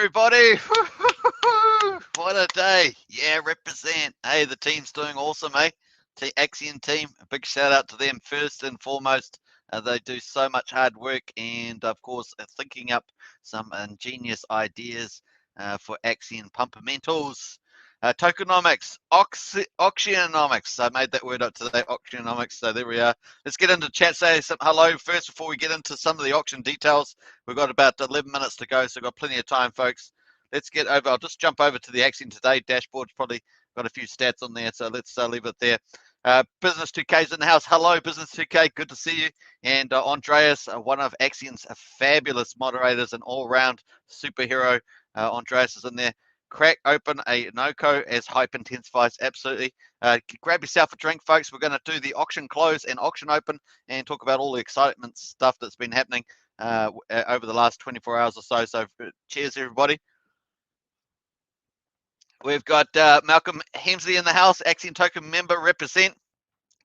everybody. What a day. Yeah, represent. Hey, the team's doing awesome, eh? The Axion team, a big shout out to them first and foremost. They do so much hard work and, of course, thinking up some ingenious ideas for Axion pumpermentals. Tokenomics, auctionomics. I made that word up today, auctionomics. So there we are. Let's get into chat. Say some hello first before we get into some of the auction details. We've got about 11 minutes to go, so we've got plenty of time, folks. Let's get over. I'll just jump over to the Axion Today dashboard. Probably got a few stats on there, so let's leave it there. Business 2K's in the house. Hello, Business 2K. Good to see you. And Andreas, one of Axion's fabulous moderators and all-round superhero. Andreas is in there. Crack open a NOCO as hype intensifies. Absolutely. Grab yourself a drink, folks. We're going to do the auction close and auction open and talk about all the excitement stuff that's been happening over the last 24 hours or so. So cheers, everybody. We've got Malcolm Hemsley in the house, Axion Token member, represent.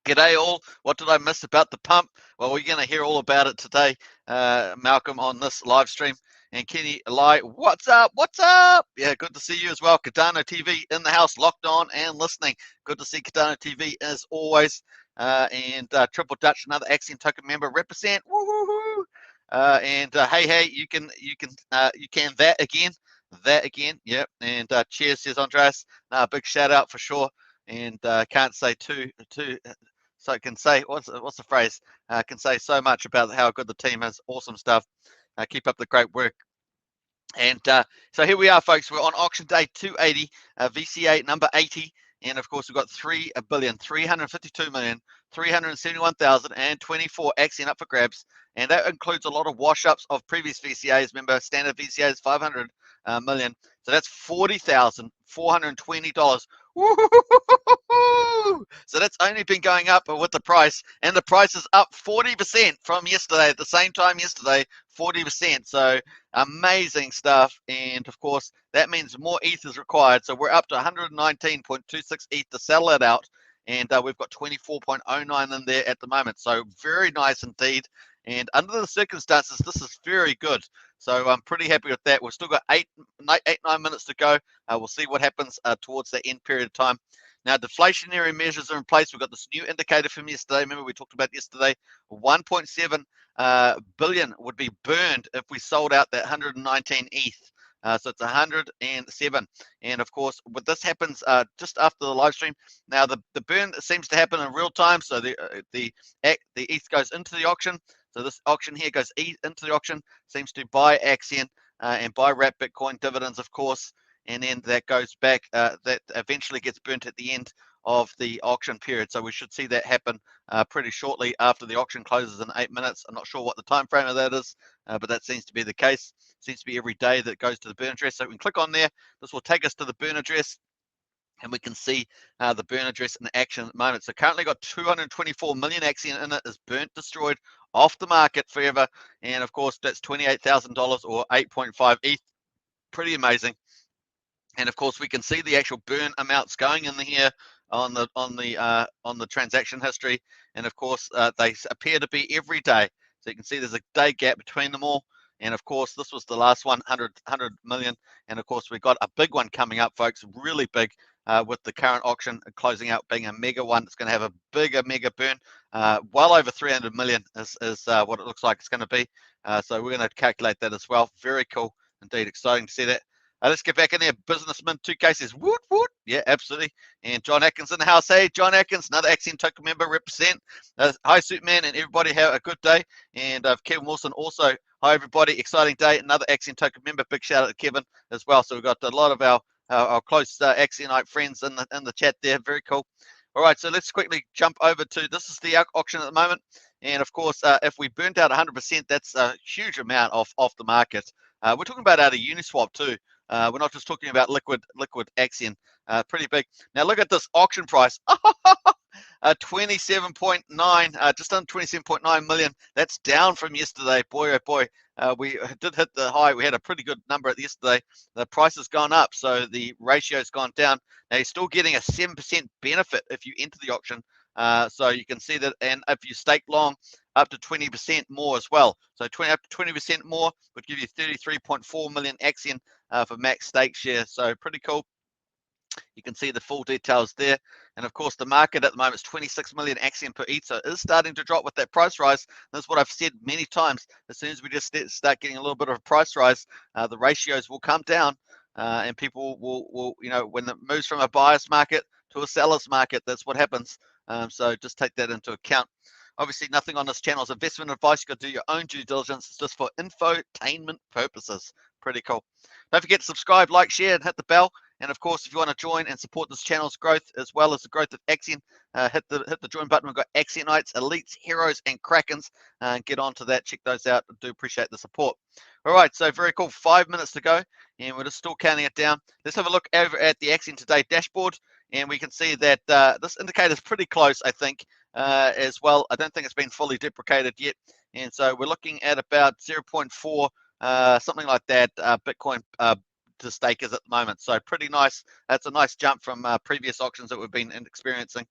G'day all. What did I miss about the pump? Well, we're going to hear all about it today, Malcolm, on this live stream. And Kenny Lai, what's up? What's up? Yeah, good to see you as well. Cardano TV in the house, locked on and listening. Good to see Cardano TV as always. And Triple Dutch, another Axion Token member, represent. Woo-hoo-hoo. And hey, you can that again. Yep. And cheers, says Andreas. Big shout out for sure. And can't say too. So I can say what's the phrase? Can say so much about how good the team is. Awesome stuff. Keep up the great work. And so here we are, folks. We're on auction day 280, VCA number 80. And of course, we've got 3,352,371,024 Axion up for grabs. And that includes a lot of wash ups of previous VCAs. Remember, standard VCA is 500 million. So that's $40,420. Woo-hoo-hoo-hoo-hoo! So that's only been going up with the price, and the price is up 40% from yesterday. At the same time yesterday, 40%. So amazing stuff. And of course, that means more ETH is required. So we're up to 119.26 ETH to settle it out, and we've got 24.09 in there at the moment. So very nice indeed. And under the circumstances, this is very good. So I'm pretty happy with that. We've still got 9 minutes to go. We'll see what happens towards the end period of time. Now, deflationary measures are in place. We've got this new indicator from yesterday. Remember, we talked about yesterday, 1.7 billion would be burned if we sold out that 119 ETH. So it's 107. And of course, what this happens just after the live stream. Now, the burn seems to happen in real time. So the ETH goes into the auction. So this auction here goes into the auction, seems to buy Axion and buy wrap Bitcoin dividends, of course, and then that goes back, that eventually gets burnt at the end of the auction period. So we should see that happen pretty shortly after the auction closes in 8 minutes. I'm not sure what the time frame of that is, but that seems to be the case. Seems to be every day that goes to the burn address. So we can click on there. This will take us to the burn address. And we can see the burn address in action at the moment. So currently got 224 million Axion in it, is burnt, destroyed, off the market forever. And of course, that's $28,000 or 8.5 ETH. Pretty amazing. And of course, we can see the actual burn amounts going in here on the transaction history. And of course, they appear to be every day. So you can see there's a day gap between them all. And of course, this was the last one, 100 million. And of course, we got a big one coming up, folks, really big, with the current auction closing out being a mega one. It's going to have a mega burn. Well over 300 million is what it looks like it's going to be. So we're going to calculate that as well. Very cool indeed. Exciting to see that. Let's get back in there. Businessman 2K says, woot, woot. Yeah, absolutely. And John Atkins in the house. Hey, John Atkins, another Axion Token member, represent. Hi, Superman, and everybody have a good day. And Kevin Wilson also, hi, everybody. Exciting day. Another Axion Token member. Big shout out to Kevin as well. So we've got a lot of our close Axionite friends in the chat there. Very cool. All right, so let's quickly jump over to, this is the auction at the moment. And of course, if we burnt out 100%, that's a huge amount off the market. We're talking about out of Uniswap too. We're not just talking about liquid Axion. Pretty big. Now look at this auction price. 27.9, just under 27.9 million. That's down from yesterday. Boy, oh boy. We did hit the high. We had a pretty good number at yesterday. The price has gone up, so the ratio's gone down. Now you're still getting a 7% benefit if you enter the auction So you can see that, and if you stake long, up to 20% more as well. So up to 20% more would give you 33.4 million Axion for max stake share. So pretty cool. You can see the full details there. And of course, the market at the moment is 26 million Axion per ETH. So it is starting to drop with that price rise. That's what I've said many times. As soon as we just start getting a little bit of a price rise, the ratios will come down. And people will, when it moves from a buyer's market to a seller's market, that's what happens. So just take that into account. Obviously, nothing on this channel is investment advice. You got to do your own due diligence. It's just for infotainment purposes. Pretty cool. Don't forget to subscribe, like, share, and hit the bell. And of course, if you want to join and support this channel's growth as well as the growth of Axion, hit the join button. We've got Axionites, Elites, Heroes, and Krakens. Get on to that. Check those out. I do appreciate the support. All right, so very cool. 5 minutes to go, and we're just still counting it down. Let's have a look over at the Axion Today dashboard, and we can see that this indicator is pretty close, I think, as well. I don't think it's been fully deprecated yet, and so we're looking at about 0.4, something like that, Bitcoin to stakers at the moment. So pretty nice. That's a nice jump from previous auctions that we've been experiencing.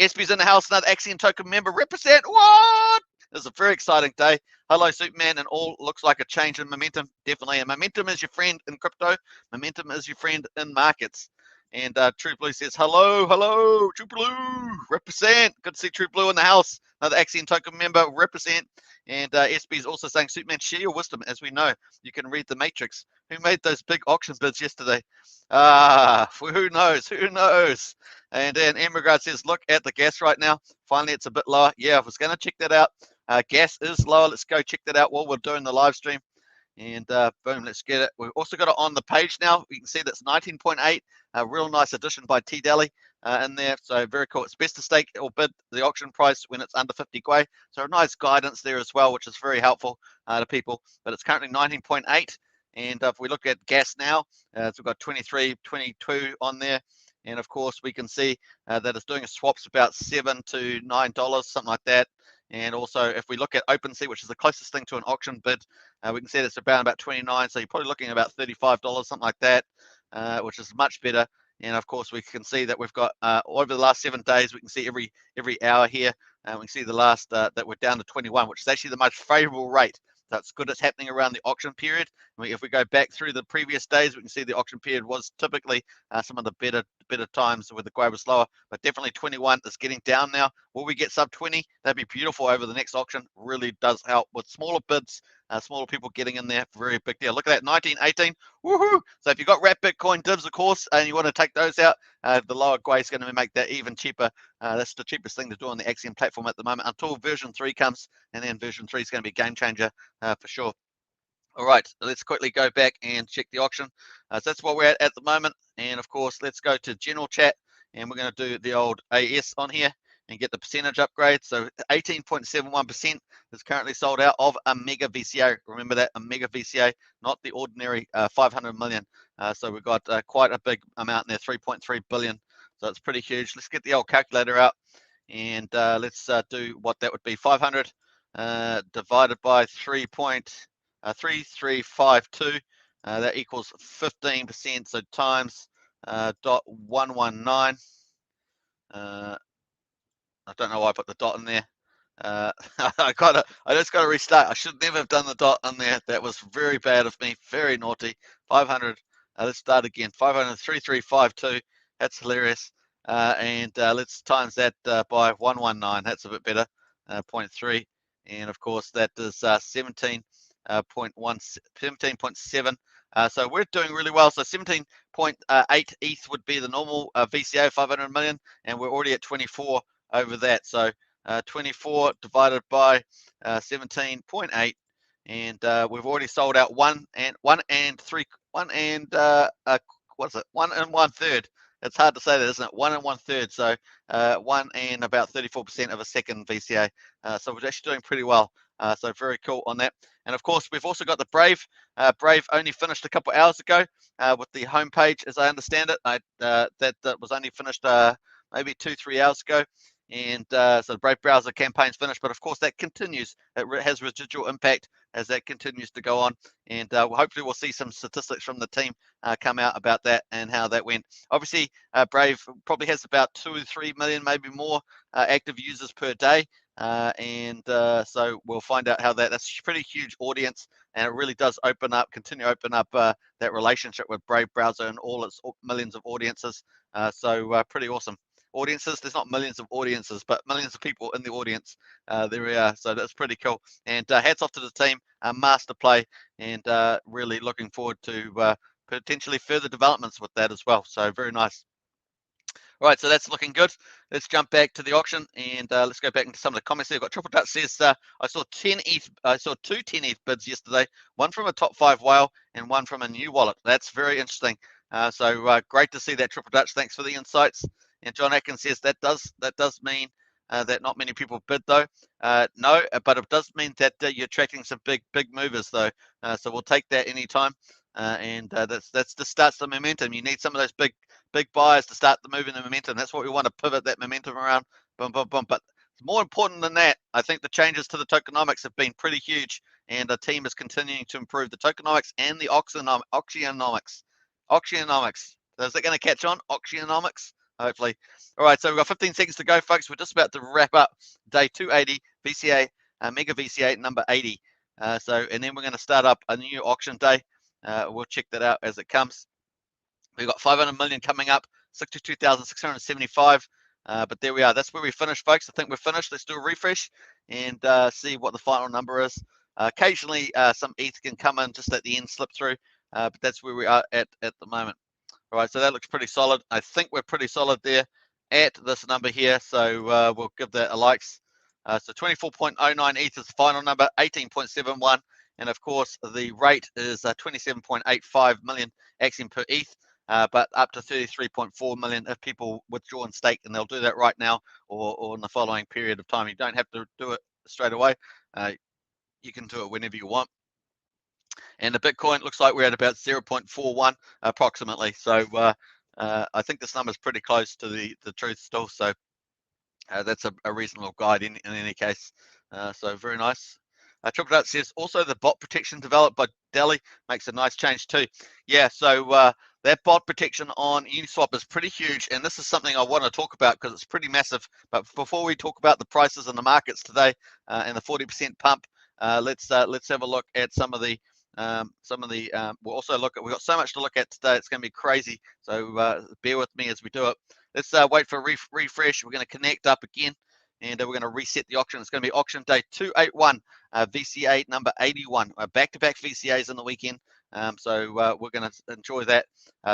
SP's in the house, another Axion token member. Represent what? It's a very exciting day. Hello, Superman, and all looks like a change in momentum. Definitely. And momentum is your friend in crypto. Momentum is your friend in markets. And True Blue says, hello, True Blue, represent. Good to see True Blue in the house. Another Axion token member, represent. And SB is also saying, Superman, share your wisdom. As we know, you can read the matrix. Who made those big auction bids yesterday? Who knows? Who knows? And then Emigrant says, look at the gas right now. Finally, it's a bit lower. Yeah, I was going to check that out. Gas is lower. Let's go check that out while we're doing the live stream. And boom, let's get it. We've also got it on the page now. You can see that's 19.8. A real nice addition by T Daly in there. So very cool. It's best to stake or bid the auction price when it's under 50 Gwei. So a nice guidance there as well, which is very helpful to people. But it's currently 19.8. And if we look at gas now, so we've got 23, 22 on there. And of course, we can see that it's doing a swaps about $7 to $9, something like that. And also, if we look at OpenSea, which is the closest thing to an auction bid, we can see it's about 29. So you're probably looking at about $35, something like that, which is much better. And of course, we can see that we've got over the last 7 days, we can see every hour here. We can see the last that we're down to 21, which is actually the most favorable rate. That's good. It's happening around the auction period. If we go back through the previous days, we can see the auction period was typically some of the better times where the Gwei was lower, but definitely 21 is getting down now. Will we get sub 20? That'd be beautiful over the next auction. Really does help with smaller bids, smaller people getting in there. Very big deal. Look at that, 1918. Woohoo! So if you've got wrap Bitcoin divs, of course, and you want to take those out, the lower Gwei is going to make that even cheaper. That's the cheapest thing to do on the Axion platform at the moment until version 3 comes, and then version 3 is going to be a game changer for sure. All right, let's quickly go back and check the auction. So that's what we're at the moment. And of course, let's go to general chat, and we're going to do the old AS on here and get the percentage upgrade. So 18.71% is currently sold out of a mega VCA. Remember that, a mega VCA, not the ordinary 500 million. So we've got quite a big amount in there, 3.3 billion. So it's pretty huge. Let's get the old calculator out, and let's do what that would be. 500 divided by 3.3352, that equals 15%. So times .119. I don't know why I put the dot in there. I just got to restart. I should never have done the dot in there. That was very bad of me. Very naughty. 500. Let's start again. 500.3352. That's hilarious. And let's times that by 119. That's a bit better. 0.3. And of course, that is 17.7. So we're doing really well. So 17.8 ETH would be the normal VCA 500 million, and we're already at 24 over that. So 24 divided by 17.8, and we've already sold out 1 and 1/3. It's hard to say that, isn't it? 1 1/3. So 1 and about 34% of a second VCA. So we're actually doing pretty well. So very cool on that. And of course, we've also got the Brave. Brave only finished a couple hours ago with the homepage, as I understand it. That was only finished maybe 2-3 hours ago. And so the Brave browser campaign's finished, but of course that continues. It has residual impact as that continues to go on, and hopefully we'll see some statistics from the team come out about that and how that went. Obviously, Brave probably has about 2 or 3 million, maybe more, active users per day, and so we'll find out how that's a pretty huge audience, and it really does continue to open up that relationship with Brave browser and all its millions of audiences. So pretty awesome. Audiences, there's not millions of audiences, but millions of people in the audience. There we are, so that's pretty cool. And hats off to the team, master play, and really looking forward to potentially further developments with that as well. So very nice. All right, so that's looking good. Let's jump back to the auction, and let's go back into some of the comments. There, got Triple Dutch says I saw 10 ETH. I saw 2 10 ETH bids yesterday. One from a top 5 whale and one from a new wallet. That's very interesting. So great to see that, Triple Dutch. Thanks for the insights. And John Atkins says that does mean that not many people bid though. No, but it does mean that you're attracting some big movers though. So we'll take that anytime. And that's just starts the momentum. You need some of those big buyers to start the moving the momentum. That's what we want to pivot that momentum around. Boom, boom, boom. But more important than that, I think the changes to the tokenomics have been pretty huge, and the team is continuing to improve the tokenomics and the auctionomics. Is it going to catch on? Auctionomics? Hopefully. All right, so we've got 15 seconds to go, folks. We're just about to wrap up day 280 VCA, Mega VCA number 80. And then we're going to start up a new auction day. We'll check that out as it comes. We've got 500 million coming up, 62,675. But there we are. That's where we finished, folks. I think we're finished. Let's do a refresh and see what the final number is. Occasionally, some ETH can come in just at the end, slip through, but that's where we are at the moment. All right, so that looks pretty solid. I think we're pretty solid there at this number here, so we'll give that a likes. So 24.09 ETH is the final number, 18.71, and of course the rate is 27.85 million AXN per ETH, but up to 33.4 million if people withdraw and stake, and they'll do that right now or in the following period of time. You don't have to do it straight away. You can do it whenever you want. And the Bitcoin looks like we're at about 0.41 approximately. So I think this number is pretty close to the truth still. So that's a reasonable guide in any case. So very nice. Triple Dutch says also the bot protection developed by Delhi makes a nice change too. Yeah, so that bot protection on Uniswap is pretty huge, and this is something I want to talk about because it's pretty massive. But before we talk about the prices in the markets today and the 40% pump, let's have a look at some of the we'll also look at, we've got so much to look at today, it's going to be crazy, so bear with me as we do it. Let's wait for a refresh. We're going to connect up again, and we're going to reset the auction. It's going to be auction day 281, VCA number 81, back-to-back VCAs on the weekend, so we're going to enjoy that.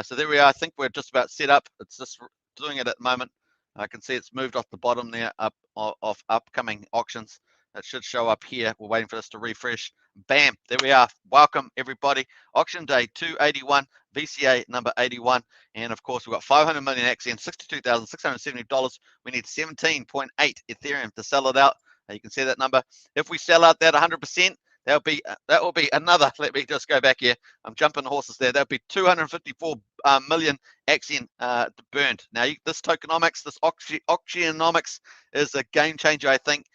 So there we are. I think we're just about set up. It's just doing it at the moment. I can see it's moved off the bottom there up off upcoming auctions. It should show up here. We're waiting for this to refresh. Bam, there we are. Welcome everybody. Auction day 281, VCA number 81, and of course we've got 500 million AXN, $62,670. We need 17.8 Ethereum to sell it out. You can see that number. If we sell out that 100%, that will be another. Let me just go back here. I'm jumping the horses there. That'll be 254 million AXN burned. Now this tokenomics, this auctionomics is a game changer, I think.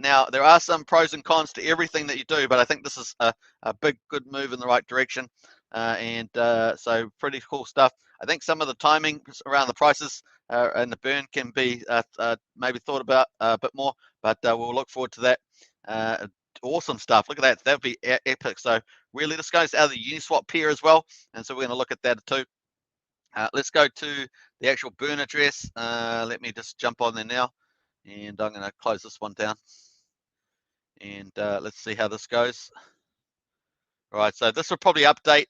Now there are some pros and cons to everything that you do, but I think this is a big good move in the right direction, so pretty cool stuff. I think some of the timing around the prices and the burn can be maybe thought about a bit more, but we'll look forward to that. Awesome stuff. Look at that. That would be epic. So really this goes out of the Uniswap pair as well, and so we're going to look at that too. Let's go to the actual burn address. Let me just jump on there now, and I'm going to close this one down, and let's see how this goes. All right, so this will probably update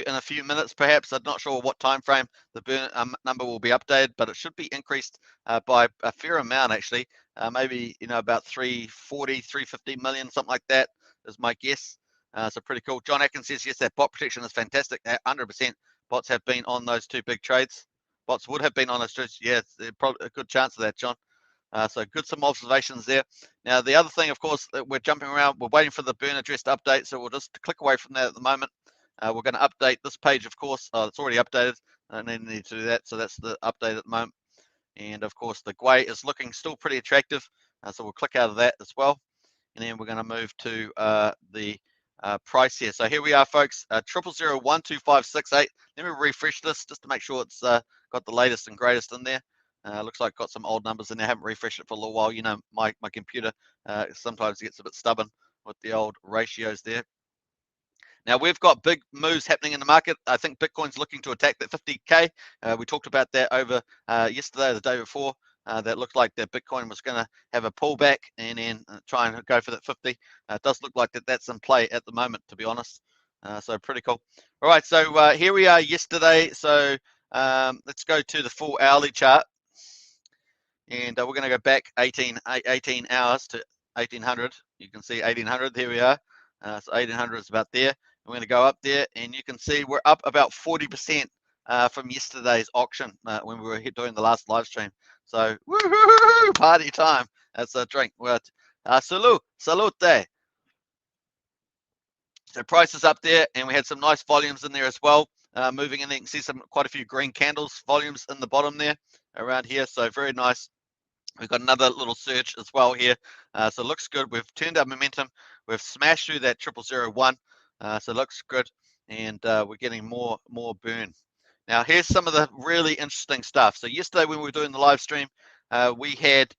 in a few minutes perhaps. I'm not sure what time frame the burn number will be updated, but it should be increased by a fair amount actually. Maybe about 340, 350 million, something like that is my guess. So pretty cool. John Atkins says yes, that bot protection is fantastic. 100% bots have been on those two big trades. Bots would have been on those trades. Yeah, there's probably a good chance of that, John. So good, some observations there. Now the other thing, of course, that we're jumping around, we're waiting for the burn address to update, so we'll just click away from that at the moment. We're going to update this page, of course. It's already updated. I need to do that, so that's the update at the moment. And of course, the GUI is looking still pretty attractive. So we'll click out of that as well. And then we're going to move to the price here. So here we are, folks, 000125568. Let me refresh this just to make sure it's got the latest and greatest in there. Looks like got some old numbers in there. I haven't refreshed it for a little while. You know, my computer sometimes gets a bit stubborn with the old ratios there. Now we've got big moves happening in the market. I think Bitcoin's looking to attack that 50K. We talked about that over yesterday or the day before. That looked like that Bitcoin was going to have a pullback and then try and go for that 50. It does look like that's in play at the moment, to be honest. So pretty cool. All right, so here we are yesterday. So let's go to the full hourly chart. And we're going to go back 18 hours to 1800. You can see 1800. Here we are. So 1800 is about there. We're going to go up there, and you can see we're up about 40% from yesterday's auction when we were doing the last live stream. So woohoo, party time. That's a drink. Salute. So price is up there, and we had some nice volumes in there as well. Moving in there, you can see quite a few green candles volumes in the bottom there around here. So very nice. We've got another little surge as well here. So it looks good. We've turned our momentum. We've smashed through that 0001. So it looks good. And we're getting more burn. Now, here's some of the really interesting stuff. So yesterday when we were doing the live stream, we had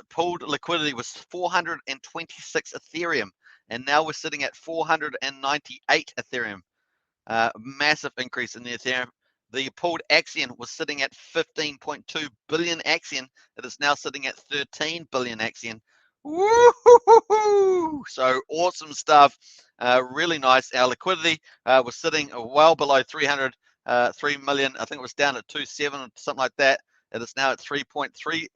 pooled liquidity was 426 Ethereum. And now we're sitting at 498 Ethereum. Massive increase in the Ethereum. The pooled Axion was sitting at 15.2 billion Axion. It is now sitting at 13 billion Axion. Woo-hoo-hoo-hoo! So awesome stuff. Really nice. Our liquidity was sitting well below 3 million. I think it was down at 2.7 or something like that. It is now at 3.3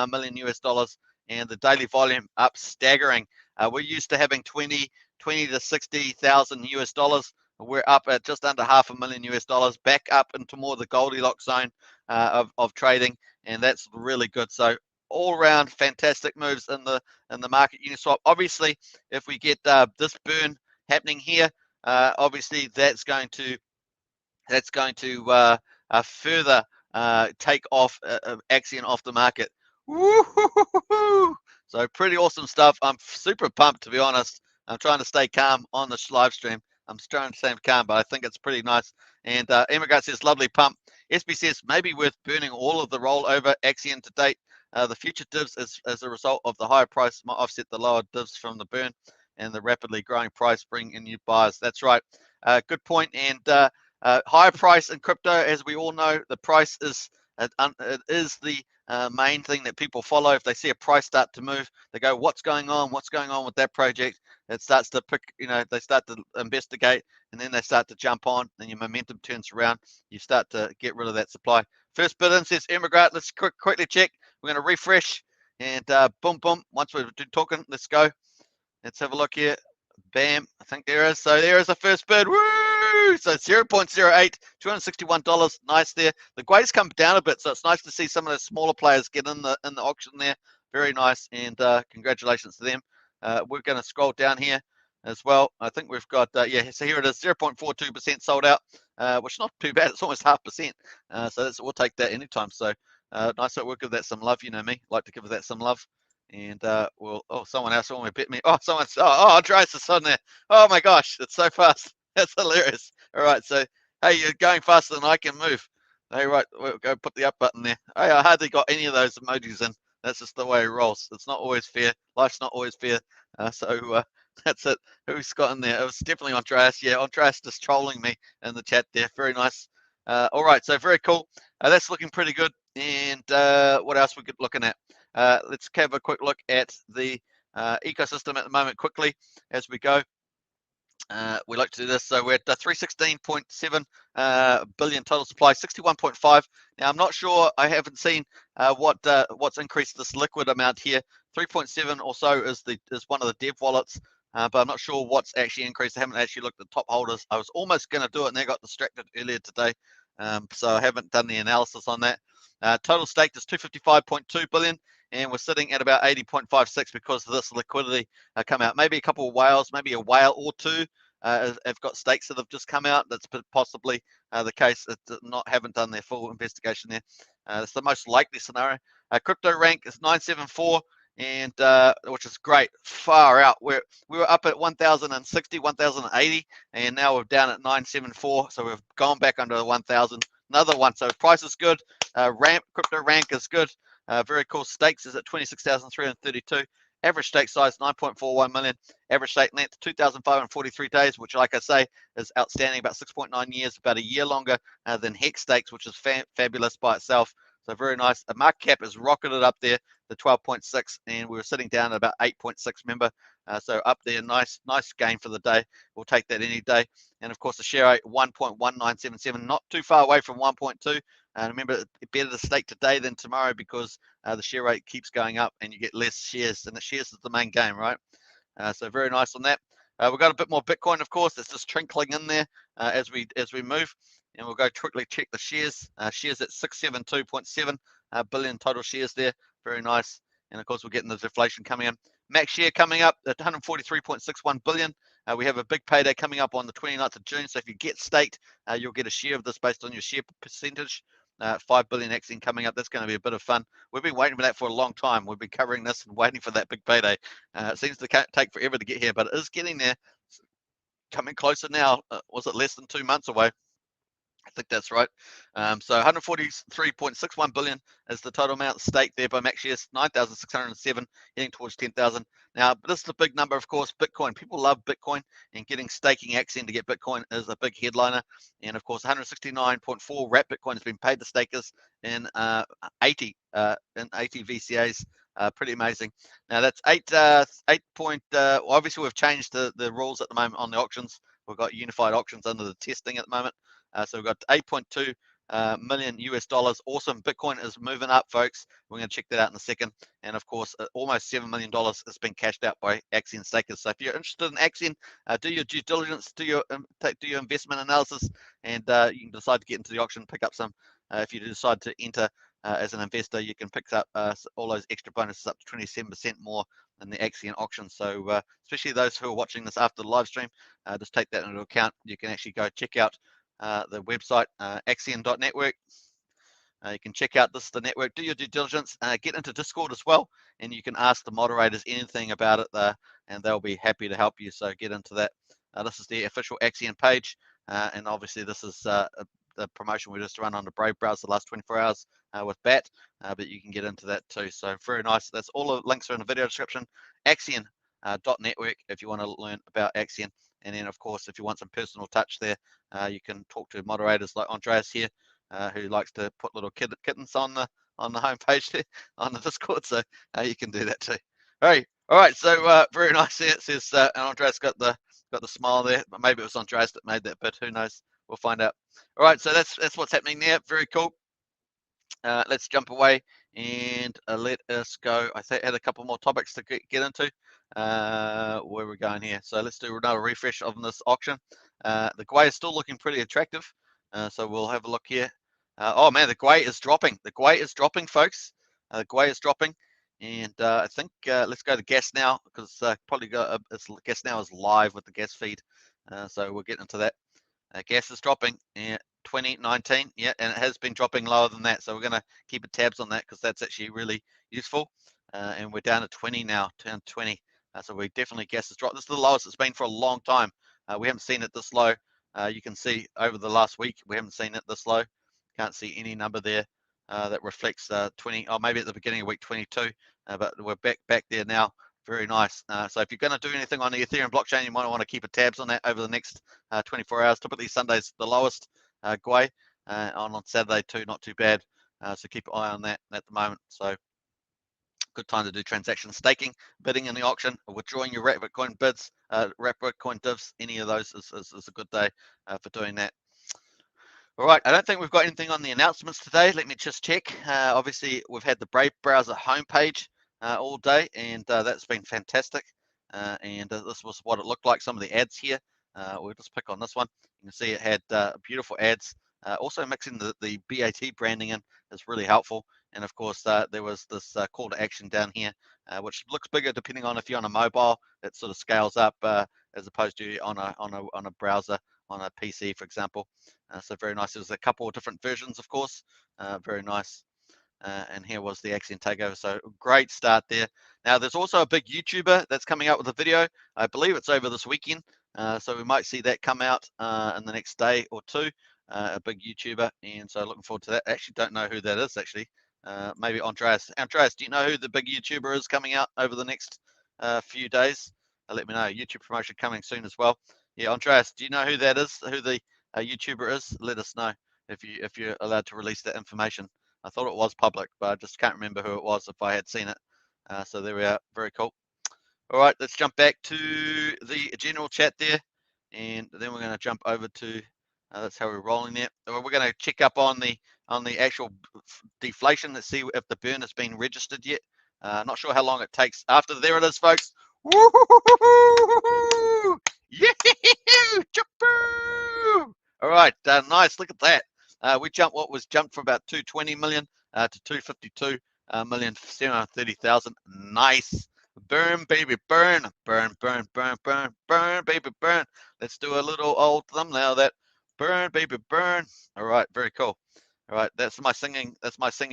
million US dollars, and the daily volume up staggering. We're used to having 20 to 60,000 US dollars. We're up at just under $500,000 US dollars, back up into more the Goldilocks zone of trading, and that's really good. So all around fantastic moves in the market Uniswap. Obviously, if we get this burn happening here, obviously that's going to further take off Axion off the market. Woo-hoo-hoo-hoo! So pretty awesome stuff. I'm super pumped, to be honest. I'm trying to stay calm on this live stream. I'm trying to stay calm, but I think it's pretty nice. And Emigrant says, lovely pump. SB says, maybe worth burning all of the rollover Axion to date. The future divs as a result of the higher price might offset the lower divs from the burn, and the rapidly growing price bring in new buyers. That's right. Good point. And higher price in crypto, as we all know, the price is the main thing that people follow. If they see a price start to move, they go, what's going on? What's going on with that project? It starts to pick, they start to investigate, and then they start to jump on, and your momentum turns around. You start to get rid of that supply. First bid in says Emigrant. Let's quickly check. We're going to refresh, and boom, boom. Once we're talking, let's go. Let's have a look here. Bam. I think there is. So there is the first bid. Woo! So 0.08, $261. Nice there. The GUI's come down a bit, so it's nice to see some of the smaller players get in the auction there. Very nice, and congratulations to them. We're going to scroll down here as well. I think we've got, yeah, so here it is, 0.42% sold out, which is not too bad. It's almost 0.5%. So we'll take that anytime. So nice, we'll give that some love. You know me, like to give that some love. And someone else want to bet me. Oh, Andreas is on there. Oh my gosh, it's so fast. That's hilarious. All right, so hey, you're going faster than I can move. Hey, right, we'll go put the up button there. Hey, I hardly got any of those emojis in. That's just the way it rolls. It's not always fair. Life's not always fair. So that's it. Who's got in there? It was definitely Andreas. Yeah, Andreas just trolling me in the chat there. Very nice. All right, so very cool. That's looking pretty good. And what else we could looking at? Let's have a quick look at the ecosystem at the moment quickly as we go. We like to do this. So we're at 316.7 billion total supply, 61.5. Now I'm not sure. I haven't seen what's increased this liquid amount here. 3.7 or so is one of the dev wallets, but I'm not sure what's actually increased. I haven't actually looked at the top holders. I was almost going to do it, and I got distracted earlier today, so I haven't done the analysis on that. Total staked is 255.2 billion. And we're sitting at about 80.56 because of this liquidity come out. Maybe a couple of whales, maybe a whale or two have got stakes that have just come out. That's possibly the case. Haven't done their full investigation there. It's the most likely scenario. Crypto rank is 974, and which is great. Far out. We were up at 1,060, 1,080, and now we're down at 974. So we've gone back under the 1,000. Another one. So price is good. Crypto rank is good. Very cool. Stakes is at 26,332. Average stake size 9.41 million. Average stake length 2,543 days, which, like I say, is outstanding. About 6.9 years, about a year longer than Hex stakes, which is fabulous by itself. So very nice. The market cap has rocketed up there to 12.6, and we were sitting down at about 8.6. Remember, so up there, nice gain for the day. We'll take that any day. And of course, the share rate 1.1977, not too far away from 1.2. And remember, it's better to stake today than tomorrow because the share rate keeps going up and you get less shares, and the shares is the main game, right? So very nice on that. We've got a bit more Bitcoin, of course. It's just trickling in there as we move, and we'll go quickly check the shares. Shares at 672.7 billion total shares there. Very nice. And of course, we're getting the deflation coming in. Max share coming up at 143.61 billion. We have a big payday coming up on the 29th of June. So if you get staked, you'll get a share of this based on your share percentage. 5 billion AXN coming up. That's going to be a bit of fun. We've been waiting for that for a long time. We've been covering this and waiting for that big payday. It seems to take forever to get here, but it is getting there. It's coming closer now. Was it less than 2 months away? I think that's right. So 143.61 billion is the total amount staked there by max shares, 9,607, heading towards 10,000. Now, this is the big number, of course, Bitcoin. People love Bitcoin, and getting staking AXN to get Bitcoin is a big headliner. And of course, 169.4 wrap Bitcoin has been paid to stakers in 80 VCAs. Pretty amazing. Now that's 8 point. Obviously, we've changed the rules at the moment on the auctions. We've got unified auctions under the testing at the moment. So we've got 8.2 million US dollars. Awesome. Bitcoin is moving up, folks. We're going to check that out in a second. And of course, almost $7 million has been cashed out by Axion stakers. So if you're interested in Axion, do your due diligence, do your investment analysis, and you can decide to get into the auction, pick up some. If you decide to enter as an investor, you can pick up all those extra bonuses up to 27% more in the Axion auction. So especially those who are watching this after the live stream, just take that into account. You can actually go check out the website, Axion.network. You can check out the network, do your due diligence, get into Discord as well, and you can ask the moderators anything about it there, and they'll be happy to help you. So get into that. This is the official Axion page, and obviously this is the promotion we just run on the Brave browser the last 24 hours with BAT, but you can get into that too. So very nice. That's all the links are in the video description. Axion.network if you want to learn about Axion. And then, of course, if you want some personal touch there, you can talk to moderators like Andreas here, who likes to put little kittens on the homepage there on the Discord. So you can do that too. All right. So very nice. There it says, and Andreas got the smile there. Maybe it was Andreas that made that bit. Who knows? We'll find out. All right. So that's what's happening there. Very cool. Let's jump away and let us go. I had a couple more topics to get into. Where we're going here. So let's do another refresh of this auction. The Gwei is still looking pretty attractive. So we'll have a look here. Oh man, the Gwei is dropping. The Gwei is dropping, folks. The Gwei is dropping. And I think let's go to gas now, because probably gas now is live with the gas feed. So we'll get into that. Gas is dropping. 2019, yeah, and it has been dropping lower than that. So we're going to keep tabs on that, because that's actually really useful. And we're down at 20 now, down 20. So we definitely gas has dropped. This is the lowest it's been for a long time. We haven't seen it this low. You can see over the last week, we haven't seen it this low. Can't see any number there that reflects 20, or maybe at the beginning of week 22, but we're back there now. Very nice. So if you're going to do anything on the Ethereum blockchain, you might want to keep tabs on that over the next 24 hours. Typically Sunday's the lowest Gwei, on Saturday too, not too bad. So keep an eye on that at the moment. So good time to do transaction staking, bidding in the auction, withdrawing your wrap Bitcoin bids, wrap Bitcoin divs. Any of those is a good day for doing that. All right, I don't think we've got anything on the announcements today. Let me just check. Obviously, we've had the Brave browser homepage all day, and that's been fantastic. And this was what it looked like. Some of the ads here. We'll just pick on this one. You can see it had beautiful ads. Also mixing the BAT branding in is really helpful. And of course, there was this call to action down here, which looks bigger depending on if you're on a mobile. It sort of scales up as opposed to on a browser a PC, for example. So very nice. There's a couple of different versions, of course. Very nice. And here was the Axion takeover. So great start there. Now there's also a big YouTuber that's coming out with a video. I believe it's over this weekend. So we might see that come out in the next day or two. A big YouTuber, and so looking forward to that. I actually don't know who that is actually. Maybe Andreas. Andreas, do you know who the big YouTuber is coming out over the next few days? Let me know. YouTube promotion coming soon as well. Yeah, Andreas, do you know who that is? Who the YouTuber is? Let us know if you're allowed to release that information. I thought it was public, but I just can't remember who it was if I had seen it. So there we are. Very cool. All right, let's jump back to the general chat there, and then we're going to jump over to. That's how we're rolling there. We're going to check up on the actual deflation. Let's see if the burn has been registered yet. Not sure how long it takes. After there it is, folks. Woo-hoo-hoo-hoo-hoo-hoo! Yeah! All right, nice. Look at that. We jumped what was jumped from about 220 million to 252 million 730,000. Nice. Burn, baby, burn, burn, burn, burn, burn, burn, baby, burn. Let's do a little old thumbnail of that. Burn, baby, burn. All right, very cool. All right, that's my singing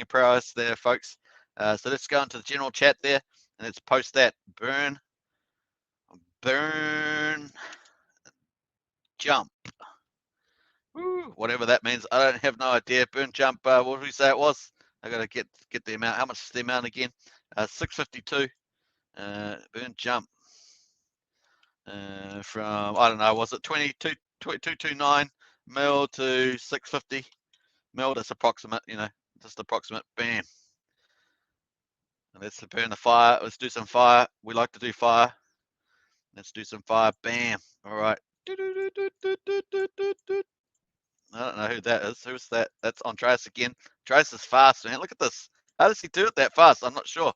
prowess there, folks. So let's go into the general chat there and let's post that. Burn, burn, jump. Woo, whatever that means. I don't have no idea. Burn, jump. What did we say it was? I gotta get the amount. How much is the amount again? 652. Burn, jump. From, I don't know, was it 229 mil to 650 mil? That's approximate, just approximate. Bam. And let's burn the fire. Let's do some fire. We like to do fire. Let's do some fire. Bam. All right. I don't know who that is. Who's that? That's Andreas again. Andreas is fast, man. Look at this. How does he do it that fast? I'm not sure.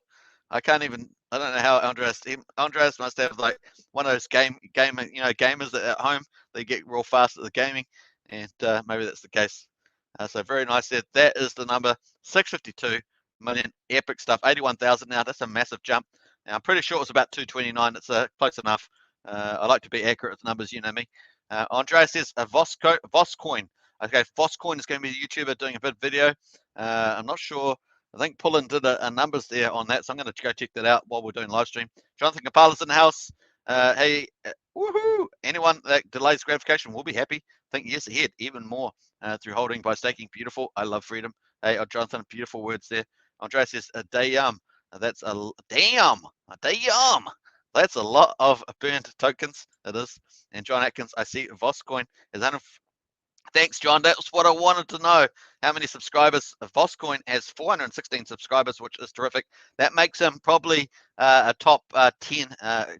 I don't know how Andreas must have like one of those gamers at home. They get real fast at the gaming, and maybe that's the case. So very nice there. That is the number 652 million. Epic stuff. 81,000 now. That's a massive jump. Now, I'm pretty sure it was about 229. It's close enough. I like to be accurate with numbers, you know me. Andreas says Voscoin. Okay, Voscoin is going to be the YouTuber doing a bit video. I'm not sure. I think Pullen did a numbers there on that, so I'm going to go check that out while we're doing live stream. Jonathan Kapala's in the house. Hey, woohoo! Anyone that delays gratification will be happy. Think years ahead, even more through holding by staking. Beautiful. I love freedom. Hey, Jonathan, beautiful words there. Andreas says a damn. That's a damn. A damn. That's a lot of burned tokens. It is. And John Atkins, I see Voscoin is under. Thanks, John. That's what I wanted to know. How many subscribers? Voscoin has 416 subscribers, which is terrific. That makes him probably a top 10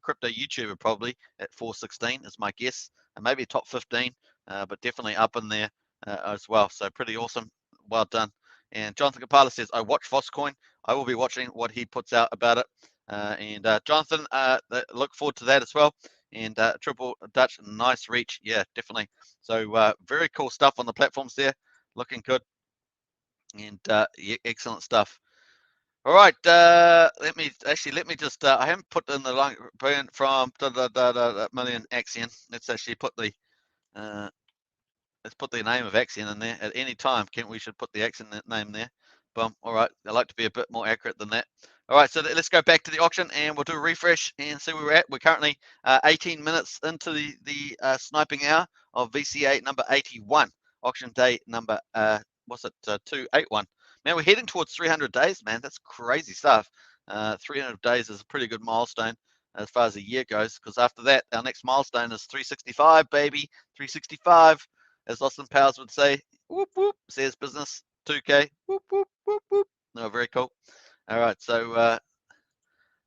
crypto YouTuber, probably at 416 is my guess. And maybe top 15, but definitely up in there as well. So pretty awesome. Well done. And Jonathan Kapala says, I watch Voscoin. I will be watching what he puts out about it. And Jonathan, look forward to that as well. And Triple Dutch, nice reach. Yeah, definitely. So very cool stuff on the platforms there. Looking good. And yeah, excellent stuff. All right, let me just, I haven't put in the line burn from million Axion. Let's actually put the, let's put the name of Axion in there at any time. We should put the Axion name there. Boom. All right, I like to be a bit more accurate than that. All right, so let's go back to the auction and we'll do a refresh and see where we're at. We're currently 18 minutes into the sniping hour of VCA number 81, auction day number, what's it, 281. Man, we're heading towards 300 days, man. That's crazy stuff. 300 days is a pretty good milestone as far as a year goes, because after that, our next milestone is 365, baby. 365, as Austin Powers would say. Whoop, whoop, says business. 2K. Whoop, whoop, whoop, whoop. No, very cool. All right, so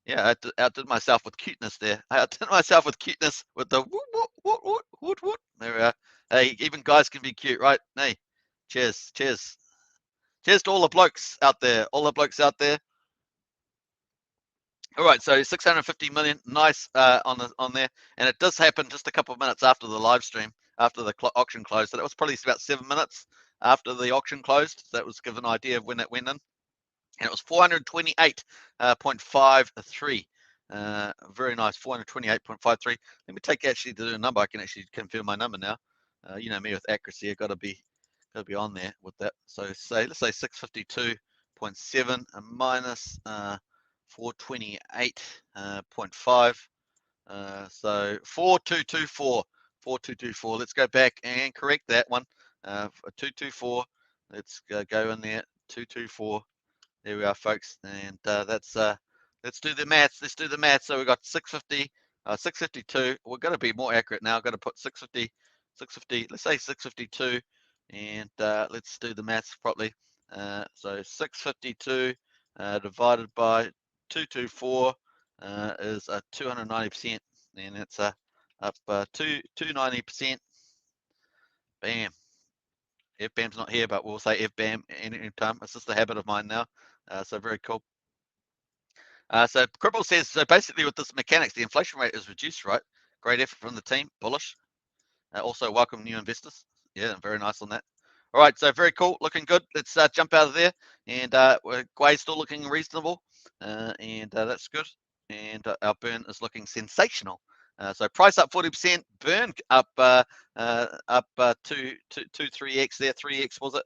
yeah, I outdid myself with cuteness there. I outdid myself with cuteness with the whoop, whoop, whoop, whoop, whoop, whoop. There we are. Hey, even guys can be cute, right? Hey, cheers, cheers. Cheers to all the blokes out there, all the blokes out there. All right, so 650 million, nice on there, and it does happen just a couple of minutes after the live stream, after the auction closed. So that was probably about 7 minutes after the auction closed. So that was give an idea of when that went in. And it was 428.53. Very nice, 428.53. Let me take actually the number. I can actually confirm my number now. You know me with accuracy, I've got to be on there with that. So let's say 652.7 minus 428.5. So 4224. 4224. Let's go back and correct that one. 224. Let's go in there. 224. There we are, folks. And let's do the maths. Let's do the maths. So we've got 650, 652. We're going to be more accurate now. Got to put 650, 650. Let's say 652, and let's do the maths properly. So 652 divided by 224 is 290%, and it's up 290%. Bam. FBAM's not here, but we'll say FBAM anytime. It's just a habit of mine now. So very cool. So Cripple says, so basically with this mechanics, the inflation rate is reduced, right? Great effort from the team, bullish. Also welcome new investors. Yeah, very nice on that. All right, so very cool, looking good. Let's jump out of there. And Guay's still looking reasonable, and that's good. And our burn is looking sensational. So price up 40%, burn up 3x there, 3x was it?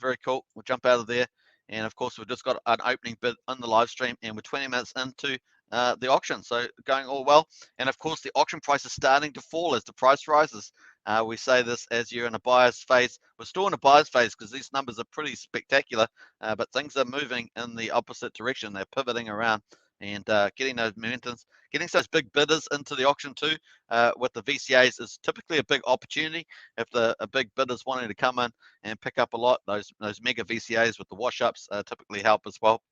Very cool. We'll jump out of there. And of course, we've just got an opening bid on the live stream, and we're 20 minutes into the auction, so going all well. And of course, the auction price is starting to fall as the price rises. We say this as you're in a buyer's phase. We're still in a buyer's phase because these numbers are pretty spectacular, but things are moving in the opposite direction. They're pivoting around and getting those momentums, getting those big bidders into the auction too. With the VCAs is typically a big opportunity. If a big bidder's wanting to come in and pick up a lot, those mega VCAs with the wash-ups typically help as well.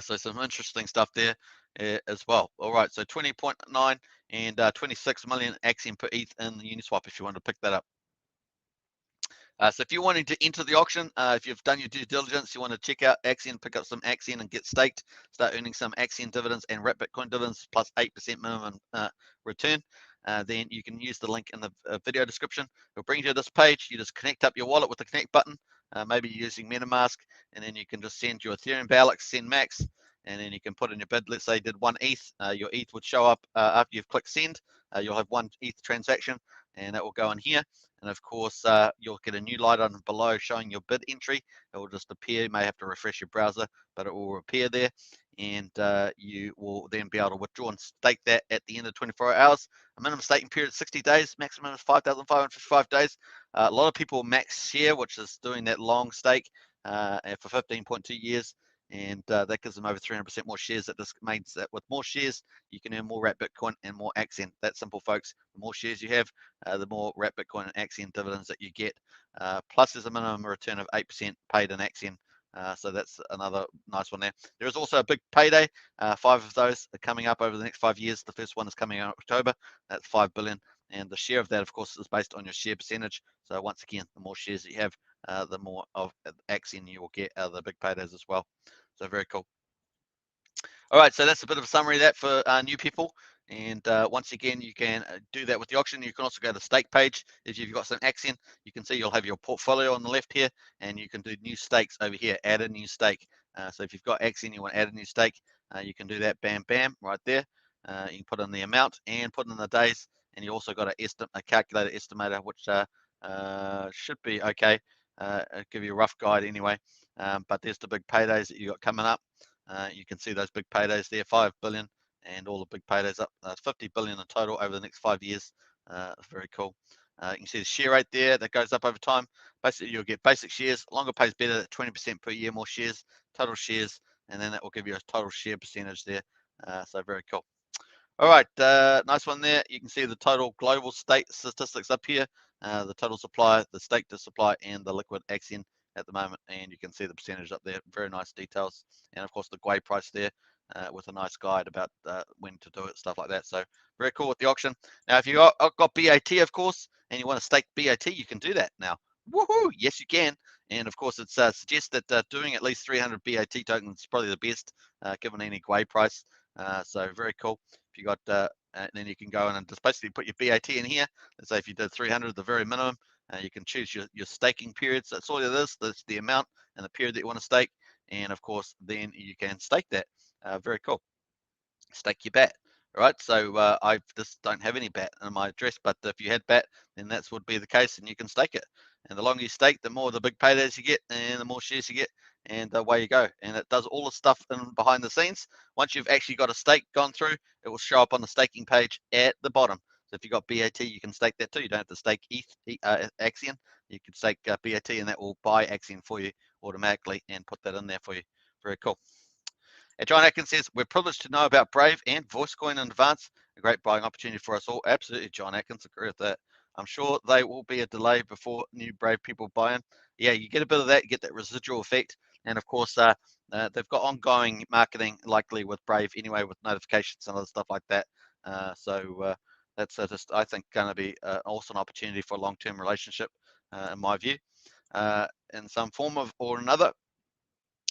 So some interesting stuff there as well. All right, so 20.9 and 26 million Axion per ETH in the Uniswap if you want to pick that up. So if you're wanting to enter the auction, if you've done your due diligence, you want to check out Axion, pick up some Axion and get staked, start earning some Axion dividends and wrap Bitcoin dividends plus 8% minimum return, then you can use the link in the video description. It'll bring you to this page. You just connect up your wallet with the connect button. Maybe you're using MetaMask, and then you can just send your Ethereum Balix, send max, and then you can put in your bid. Let's say you did 1 ETH. Your ETH would show up after you've clicked send. You'll have 1 ETH transaction, and that will go in here. And of course, you'll get a new light on below showing your bid entry. It will just appear. You may have to refresh your browser, but it will appear there. And you will then be able to withdraw and stake that at the end of 24 hours. A minimum staking period is 60 days, maximum is 5,555 days. A lot of people max share, which is doing that long stake for 15.2 years. And that gives them over 300% more shares. That just means that with more shares, you can earn more wrap Bitcoin and more Axion. That's simple, folks. The more shares you have, the more wrap Bitcoin and Axion dividends that you get. Plus, there's a minimum return of 8% paid in Axion. So that's another nice one there. There is also a big payday. 5 of those are coming up over the next 5 years. The first one is coming out in October. That's 5 billion. And the share of that, of course, is based on your share percentage. So once again, the more shares that you have, the more of Axion you will get out of the big paydays as well. So very cool. All right, so that's a bit of a summary of that for new people. And once again, you can do that with the auction. You can also go to the stake page. If you've got some Axion, you can see you'll have your portfolio on the left here, and you can do new stakes over here, add a new stake. So if you've got Axion, you want to add a new stake, you can do that, bam, bam, right there. You can put in the amount and put in the days, and you also got a calculator estimator, which should be okay. Give you a rough guide anyway. But there's the big paydays that you got coming up. You can see those big paydays there, 5 billion, and all the big paydays up 50 billion in total over the next 5 years. Very cool. You can see the share rate there that goes up over time. Basically, you'll get basic shares. Longer pays better at 20% per year, more shares, total shares, and then that will give you a total share percentage there. So very cool. All right, nice one there. You can see the total global state statistics up here, the total supply, the stake to supply, and the liquid Axion at the moment, and you can see the percentage up there. Very nice details, and of course the Gwei price there with a nice guide about when to do it, stuff like that. So very cool with the auction. Now, if you got BAT, of course, and you want to stake BAT, you can do that now. Woohoo! Yes, you can. And of course, it suggests that doing at least 300 BAT tokens is probably the best given any Gwei price. So very cool. If you got, and then you can go in and just basically put your BAT in here. Let's say if you did 300, the very minimum, you can choose your staking periods. That's all it is. That's the amount and the period that you want to stake. And of course, then you can stake that. Very cool. Stake your BAT. All right, so I just don't have any BAT in my address, but if you had BAT, then that would be the case, and you can stake it. And the longer you stake, the more the big paydays you get, and the more shares you get, and away you go. And it does all the stuff in behind the scenes. Once you've actually got a stake gone through, it will show up on the staking page at the bottom. So if you've got BAT, you can stake that too. You don't have to stake ETH, Axion. You can stake BAT, and that will buy Axion for you automatically and put that in there for you. Very cool. John Atkins says, we're privileged to know about Brave and Voicecoin in advance. A great buying opportunity for us all. Absolutely, John Atkins, agree with that. I'm sure they will be a delay before new Brave people buy in. Yeah, you get a bit of that, you get that residual effect. And of course, they've got ongoing marketing likely with Brave anyway, with notifications and other stuff like that. So that's just, I think, going to be an awesome opportunity for a long-term relationship, in my view, in some form of or another.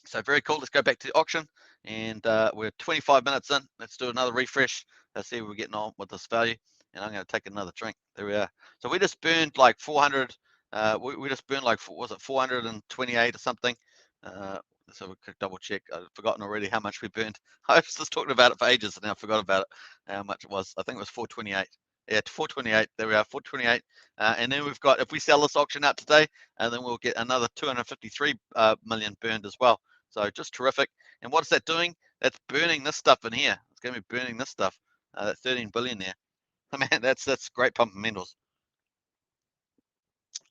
So very cool. Let's go back to the auction, and we're 25 minutes in. Let's do another refresh. Let's see if we're getting on with this value, and I'm going to take another drink. There we are. So we just burned like 400. We just burned like, was it 428 or something? So we could double check. I've forgotten already how much we burned. I was just talking about it for ages, and I forgot about it. How much it was? I think it was 428. Yeah, 428. There we are, 428. And then we've got, if we sell this auction out today, and then we'll get another 253 million burned as well. So just terrific. And what is that doing? That's burning this stuff in here. It's going to be burning this stuff. That 13 billion there. Man, that's great fundamentals.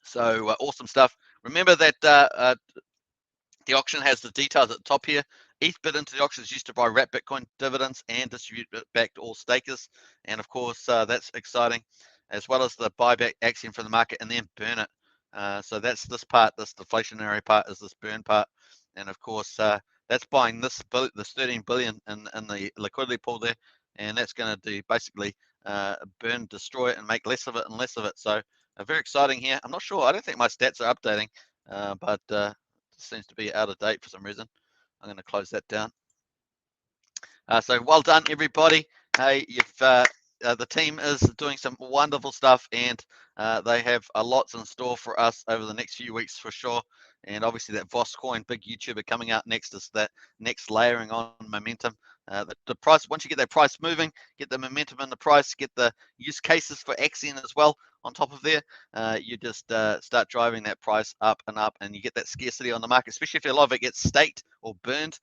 So awesome stuff. Remember that the auction has the details at the top here. ETH bid into the auction is used to buy wrap Bitcoin dividends and distribute it back to all stakers. And of course, that's exciting, as well as the buyback Axion from the market and then burn it. So that's this part, this deflationary part is this burn part. And of course, that's buying this 13 billion in the liquidity pool there. And that's going to do basically burn, destroy it, and make less of it and less of it. So very exciting here. I'm not sure. I don't think my stats are updating, but seems to be out of date for some reason. I'm going to close that down. So well done, everybody. Hey, you've the team is doing some wonderful stuff, and they have a lots in store for us over the next few weeks for sure. And obviously that Voicecoin, big YouTuber coming out next, is that next layering on momentum. The price, once you get that price moving, get the momentum in the price, get the use cases for Axion as well on top of there, you just start driving that price up and up, and you get that scarcity on the market, especially if a lot of it gets staked or burned.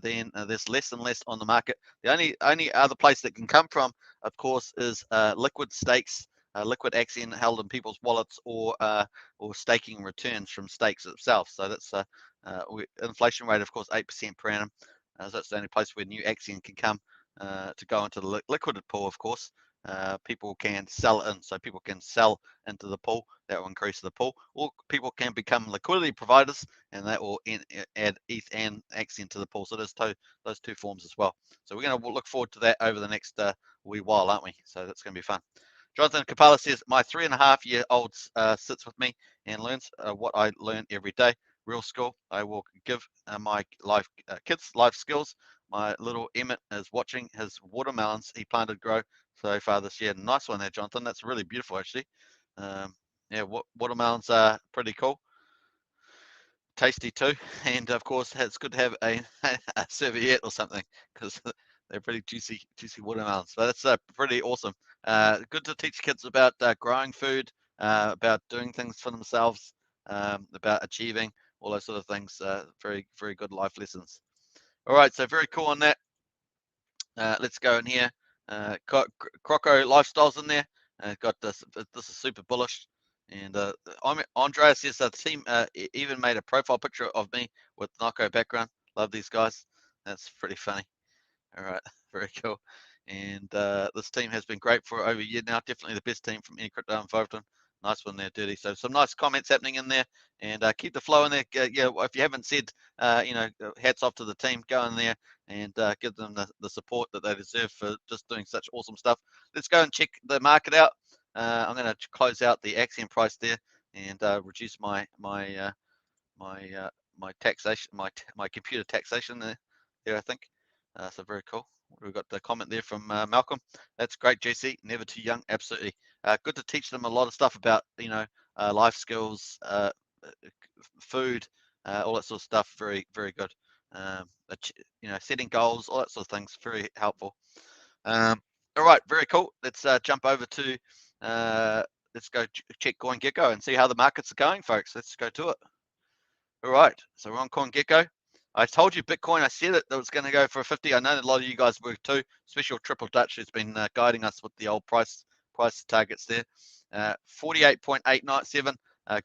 Then there's less and less on the market. The only other place that can come from, of course, is liquid stakes, liquid Axion held in people's wallets, or staking returns from stakes itself. So that's inflation rate, of course, 8% per annum. So that's the only place where new Axion can come to go into the liquid pool, of course. People can sell in, so people can sell into the pool. That will increase the pool, or people can become liquidity providers, and that will add ETH and Axion to the pool. So there's those two forms as well. So we're going to look forward to that over the next wee while, aren't we? So that's going to be fun. Jonathan Kapala says, my 3.5-year-old sits with me and learns what I learn every day. Real school. I will give my kids life skills. My little Emmett is watching his watermelons he planted grow so far this year. Nice one there, Jonathan. That's really beautiful, actually. Yeah, watermelons are pretty cool. Tasty too. And of course, it's good to have a serviette or something, because they're pretty juicy watermelons. So that's pretty awesome. Good to teach kids about growing food, about doing things for themselves, about achieving, all those sort of things. Very, very good life lessons. All right, so very cool on that. Let's go in here. Croco Lifestyles in there. Got this. This is super bullish. And Andreas says the team even made a profile picture of me with Narco background. Love these guys. That's pretty funny. All right, very cool. And this team has been great for over a year now. Definitely the best team from any crypto I'm involved in. Nice one there, Dirty. So some nice comments happening in there, and keep the flow in there. Yeah, if you haven't said, hats off to the team. Go in there and give them the support that they deserve for just doing such awesome stuff. Let's go and check the market out. I'm going to close out the Axion price there and reduce my taxation, my computer taxation there. I think. So very cool. We've got the comment there from Malcolm. That's great, JC. Never too young. Absolutely. Good to teach them a lot of stuff about life skills, food, all that sort of stuff. Very, very good. Setting goals, all that sort of things. Very helpful. All right, very cool. Let's jump over to let's go check CoinGecko and see how the markets are going, folks. Let's go to it. All right, so we're on CoinGecko. I told you Bitcoin, I said it was going to go for 50. I know that a lot of you guys were too, especially Triple Dutch, who's been guiding us with the old price targets there. 48.897,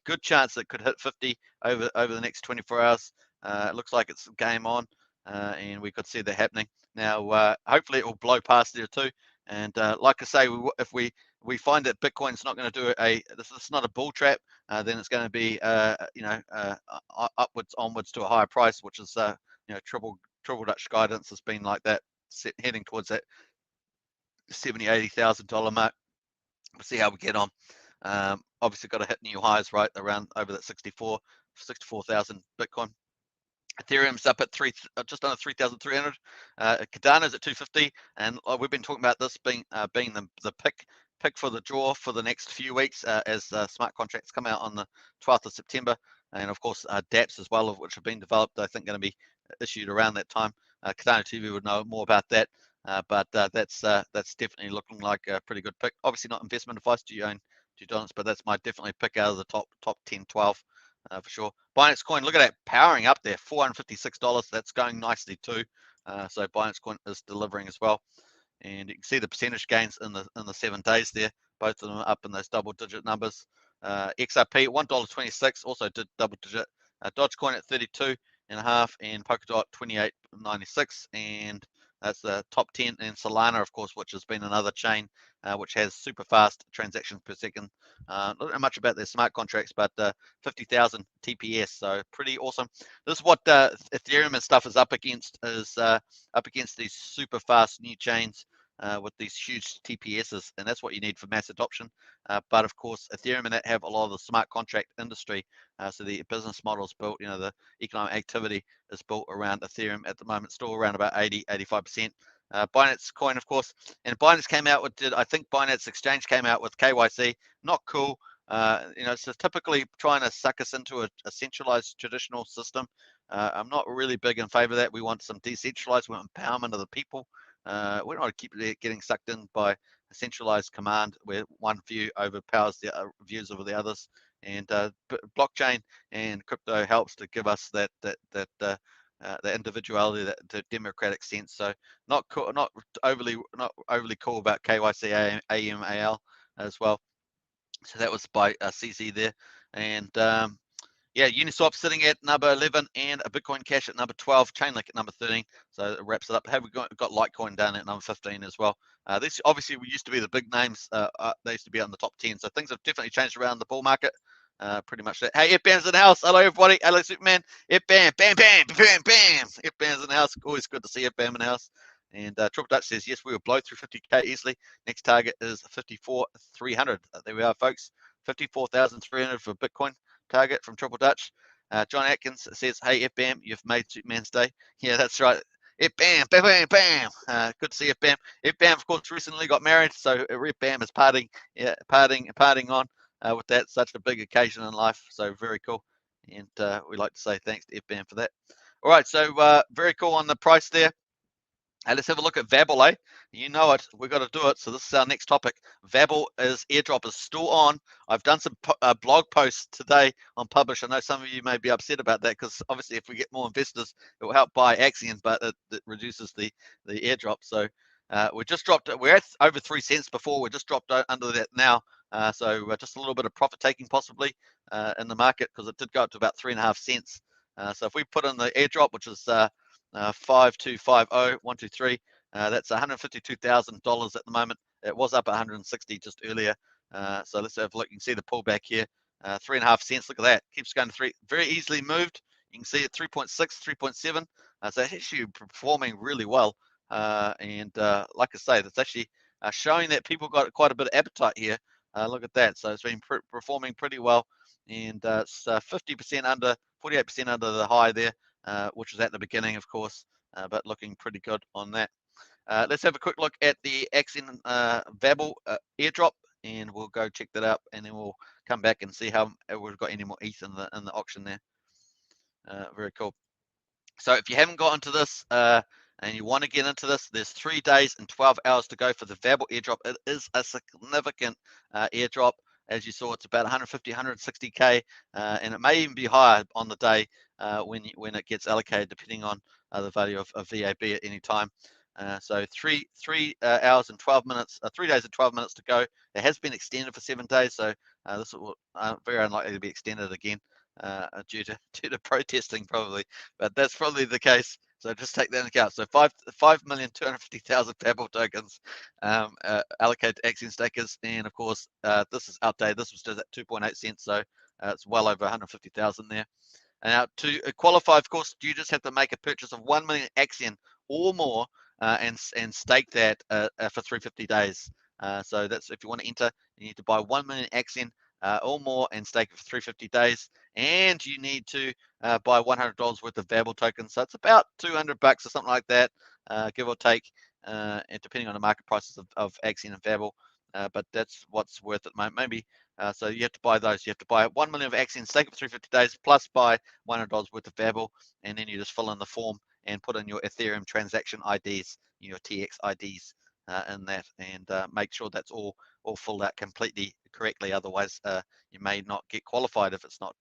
good chance it could hit 50 over the next 24 hours. It looks like it's game on, and we could see that happening. Now, hopefully it will blow past there too. And like I say, if we find that Bitcoin's not going to do this is not a bull trap, then it's going to be upwards onwards to a higher price, which is triple Dutch guidance has been like that, heading towards that $70,000-$80,000 mark. We'll see how we get on. Obviously got to hit new highs right around over that 64,000 Bitcoin. Ethereum's up at just under 3,300. Cardano's at 250, and we've been talking about this being the pick for the draw for the next few weeks as smart contracts come out on the 12th of September, and of course dApps as well, which have been developed. I think going to be issued around that time. Cardano TV would know more about that, but that's definitely looking like a pretty good pick. Obviously not investment advice to you own $2, but that's my definitely pick out of the top 10, 12. For sure. Binance Coin, look at that, powering up there, $456. That's going nicely too. So Binance Coin is delivering as well. And you can see the percentage gains in the 7 days there. Both of them up in those double-digit numbers. XRP $1.26 also did double-digit. Dogecoin at 32.5, and Polkadot 28.96, and that's the top 10. And Solana, of course, which has been another chain which has super fast transactions per second. Not know much about their smart contracts, but 50,000 TPS, so pretty awesome. This is what Ethereum and stuff is up against, these super fast new chains with these huge TPSs, and that's what you need for mass adoption. But of course, Ethereum and that have a lot of the smart contract industry, so the business model is built, the economic activity is built around Ethereum at the moment, still around about 80-85%. Binance Coin, of course, and Binance came out with, I think Binance Exchange came out with KYC. Not cool. So typically trying to suck us into a centralized traditional system. I'm not really big in favor of that. We want some decentralized, we want empowerment of the people. We don't want to keep getting sucked in by a centralized command where one view overpowers the views of the others. And blockchain and crypto helps to give us that individuality, the democratic sense. So not cool, not overly cool about KYC AML as well. So that was by CZ there, and yeah, Uniswap sitting at number 11, and a Bitcoin Cash at number 12, Chainlink at number 13. So it wraps it up. Have we got Litecoin down at number 15 as well? This obviously used to be the big names. They used to be on the top 10. So things have definitely changed around the bull market. Pretty much that. Hey, FBAM's in the house. Hello, everybody. Hello, Superman. FBAM, bam, bam, bam, bam. FBAM's in the house. Always good to see FBAM in the house. And Triple Dutch says, yes, we will blow through 50K easily. Next target is 54,300. There we are, folks. 54,300 for Bitcoin target from Triple Dutch. John Atkins says, hey, FBAM, you've made Superman's day. Yeah, that's right. FBAM, bam, bam, bam. Good to see FBAM. FBAM, of course, recently got married, so FBAM is partying on with that. Such a big occasion in life, so very cool. And we like to say thanks to FBAM for that. All right, so very cool on the price there. Let's have a look at Vabble, eh? You know it. We've got to do it. So this is our next topic. Vabble airdrop is still on. I've done some blog posts today on Publish. I know some of you may be upset about that because obviously if we get more investors, it will help buy Axion, but it reduces the airdrop. So we just dropped it. We're at over 3 cents before. We just dropped under that now. So just a little bit of profit taking possibly in the market because it did go up to about 3.5 cents. So if we put in the airdrop, which is 5250123. That's $152,000 at the moment. It was up 160 just earlier. So let's have a look. You can see the pullback here. 3.5 cents. Look at that. Keeps going to 3. Very easily moved. You can see it 3.6, 3.7. So it's actually performing really well. And like I say, that's actually showing that people got quite a bit of appetite here. Look at that. So it's been performing pretty well. And it's 50% under, 48% under the high there. Which was at the beginning, of course, but looking pretty good on that. Let's have a quick look at the Axion Vabble airdrop, and we'll go check that out, and then we'll come back and see how we've got any more ETH in the auction there. Very cool. So if you haven't got into this, and you want to get into this, there's 3 days and 12 hours to go for the Vabble airdrop. It is a significant airdrop. As you saw, it's about 150, 160K, and it may even be higher on the day when it gets allocated, depending on the value of VAB at any time. So three hours and 12 minutes, 3 days and 12 minutes to go. It has been extended for 7 days, so this will very unlikely to be extended again due to protesting probably, but that's probably the case. So just take that into account. So 5,250,000 Pebble tokens allocated to Axion stakers, and of course this is outdated. This was just at 2.8 cents, so it's well over 150,000 there. And now to qualify, of course, you just have to make a purchase of 1 million Axion or more and stake that for 350 days. So that's if you want to enter, you need to buy 1 million Axion or more and stake it for 350 days. And you need to buy $100 worth of Vabble tokens. So it's about $200 or something like that, give or take, and depending on the market prices of Axion and Vabble. But that's what's worth it, maybe. So you have to buy those. You have to buy 1 million of Axion, stake it for 350 days, plus buy $100 worth of Vabble, and then you just fill in the form and put in your Ethereum transaction IDs, your TX IDs in that, and make sure that's all filled out completely correctly. Otherwise, you may not get qualified if it's not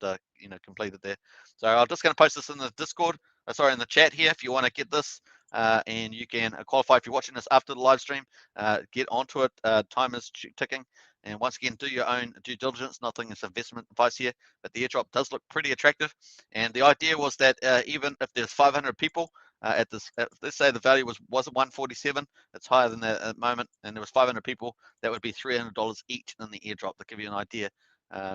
completed there. So I'm just going to post this in the Discord, in the chat here if you want to get this, and you can qualify if you're watching this after the live stream. Get onto it. Time is ticking. And once again, do your own due diligence. Nothing is investment advice here, but the airdrop does look pretty attractive. And the idea was that even if there's 500 people at this, let's say the value wasn't 147, it's higher than that at the moment, and there was 500 people, that would be $300 each in the airdrop, to give you an idea.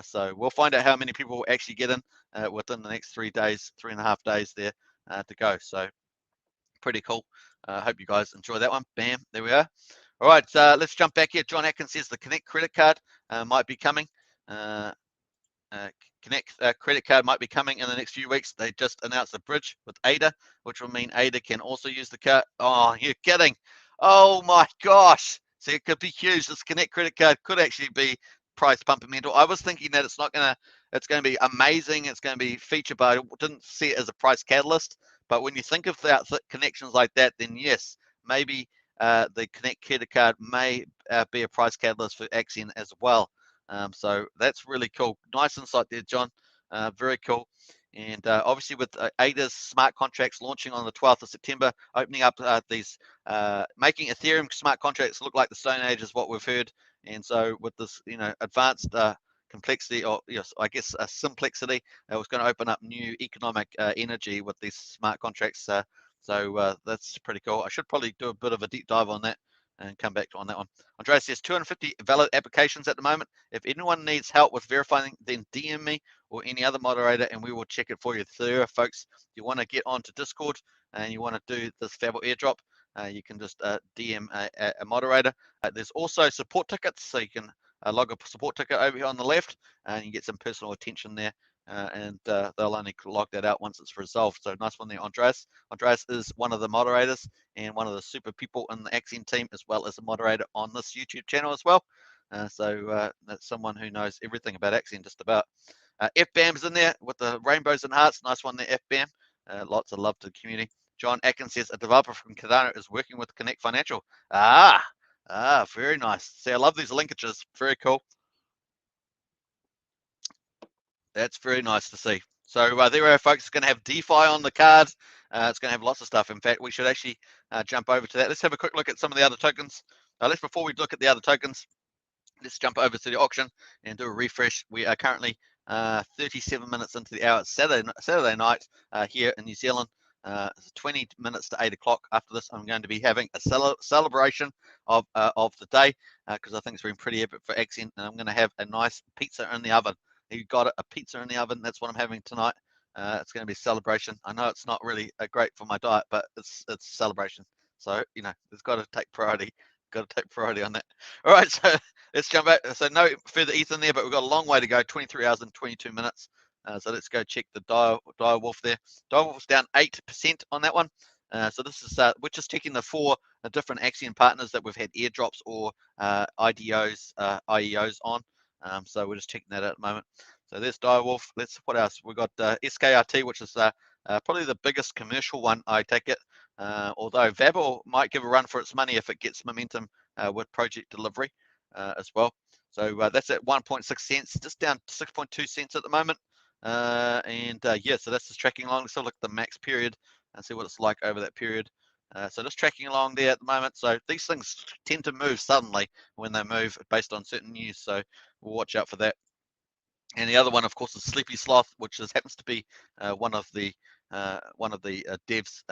So we'll find out how many people will actually get in within the next 3 days, 3.5 days there to go. So pretty cool. Hope you guys enjoy that one. Bam, there we are. All right, let's jump back here. John Atkins says the Connect credit card might be coming. Connect credit card might be coming in the next few weeks. They just announced a bridge with ADA, which will mean ADA can also use the card. Oh, you're kidding. Oh my gosh. So it could be huge. This Connect credit card could actually be price pumpamental. I was thinking that it's going to be amazing. It's going to be featured, but I didn't see it as a price catalyst. But when you think of that connections like that, then yes, maybe the Connect credit card may be a price catalyst for Axion as well. So that's really cool. Nice insight there, John. Very cool. And obviously with ADA's smart contracts launching on the 12th of September, opening up these, making Ethereum smart contracts look like the Stone Age is what we've heard. And so with this, advanced complexity, or yes, I guess simplicity, it was going to open up new economic energy with these smart contracts. So that's pretty cool. I should probably do a bit of a deep dive on that and come back on that one. Andreas says 250 valid applications at the moment. If anyone needs help with verifying, then DM me or any other moderator and we will check it for you. So there, folks, if you want to get onto Discord and you want to do this Vabble airdrop, you can just DM a moderator. There's also support tickets, so you can log a support ticket over here on the left and you get some personal attention there. And they'll only log that out once it's resolved. So nice one there, Andreas. Andreas is one of the moderators and one of the super people in the Axion team, as well as a moderator on this YouTube channel as well. So that's someone who knows everything about Axion, just about. FBAM's in there with the rainbows and hearts. Nice one there, FBAM. Lots of love to the community. John Atkins says a developer from Cardano is working with Connect Financial. Very nice. See, I love these linkages. Very cool. That's very nice to see. So there we are, folks. It's going to have DeFi on the card. It's going to have lots of stuff. In fact, we should actually jump over to that. Let's have a quick look at some of the other tokens. Before we look at the other tokens, let's jump over to the auction and do a refresh. We are currently 37 minutes into the hour. It's Saturday night here in New Zealand. It's 20 minutes to 8 o'clock. After this, I'm going to be having a celebration of the day because I think it's been pretty epic for Axion, and I'm going to have a nice pizza in the oven. You got it, a pizza in the oven. That's what I'm having tonight. It's going to be a celebration. I know it's not really great for my diet, but it's a celebration. So it's got to take priority. Got to take priority on that. All right, so let's jump back. So no further ETH in there, but we've got a long way to go. 23 hours and 22 minutes. So let's go check the dire wolf there. Dire wolf's down 8% on that one. So this is we're just checking the 4 different Axion partners that we've had airdrops or IDOs, IEOs on. So we're just checking that out at the moment. So there's Direwolf. Let's what else? We've got SKRT, which is Probably the biggest commercial one, I take it. Although Vabel might give a run for its money if it gets momentum with project delivery as well. So that's at 1.6 cents, just down 6.2 cents at the moment. Yeah, so that's just tracking along. Let's have a look at the max period and see what it's like over that period. So just tracking along there at the moment. So these things tend to move suddenly when they move based on certain news. So we'll watch out for that. And the other one, of course, is Sleepy Sloth, which happens to be one of the devs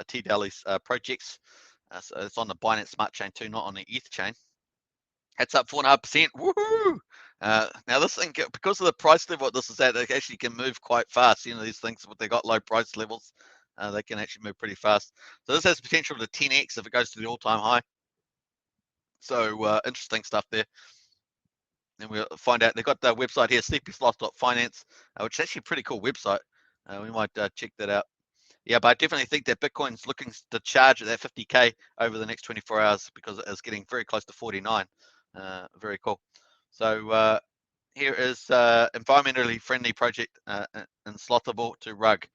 T-Daily's projects. So it's on the Binance Smart Chain too, not on the ETH chain. It's up 4.5%. Woohoo! Now this thing, because of the price level what this is at, it actually can move quite fast. You know, these things, they got low price levels, they can actually move pretty fast. So this has potential to 10x if it goes to the all-time high. So interesting stuff there. And we'll find out. They've got the website here, sleepysloth.finance, which is actually a pretty cool website. We might check that out. Yeah, but I definitely think that Bitcoin's looking to charge at that 50K over the next 24 hours because it is getting very close to 49. Very cool. So here is environmentally friendly project in Slothable to Rug.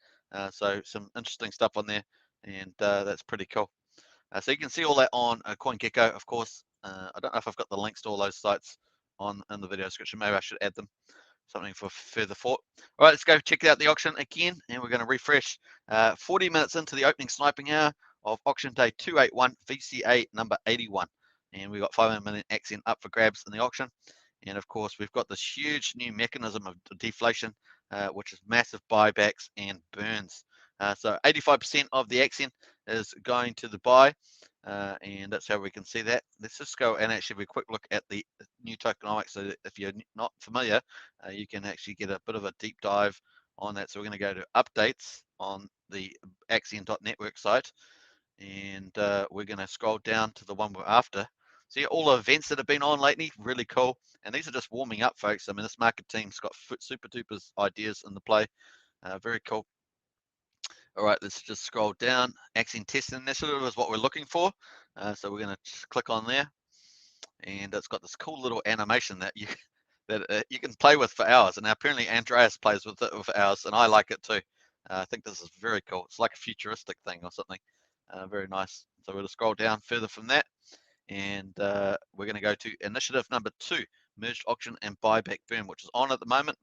So some interesting stuff on there, and that's pretty cool. So you can see all that on CoinGecko, of course. I don't know if I've got the links to all those sites in the video description. Maybe I should add them. Something for further thought. All right, let's go check out the auction again, and we're going to refresh. 40 minutes into the opening sniping hour of auction day 281, VCA number 81. And we've got 500 million AXN up for grabs in the auction. And of course, we've got this huge new mechanism of deflation, which is massive buybacks and burns. So 85% of the AXN is going to the buy, and that's how we can see that. Let's just go and actually have a quick look at the new tokenomics. So if you're not familiar, you can actually get a bit of a deep dive on that. So we're going to go to updates on the Axion.network site, and we're going to scroll down to the one we're after. See all the events that have been on lately, really cool. And these are just warming up, folks. I mean, this market team's got super duper ideas in the play. Very cool. All right, let's just scroll down. Axion Testing Initiative is what we're looking for. So we're going to click on there. And it's got this cool little animation that you can play with for hours. And apparently Andreas plays with it for hours, and I like it too. I think this is very cool. It's like a futuristic thing or something. Very nice. So we'll scroll down further from that, and we're going to go to initiative number 2, merged auction and buyback burn, which is on at the moment.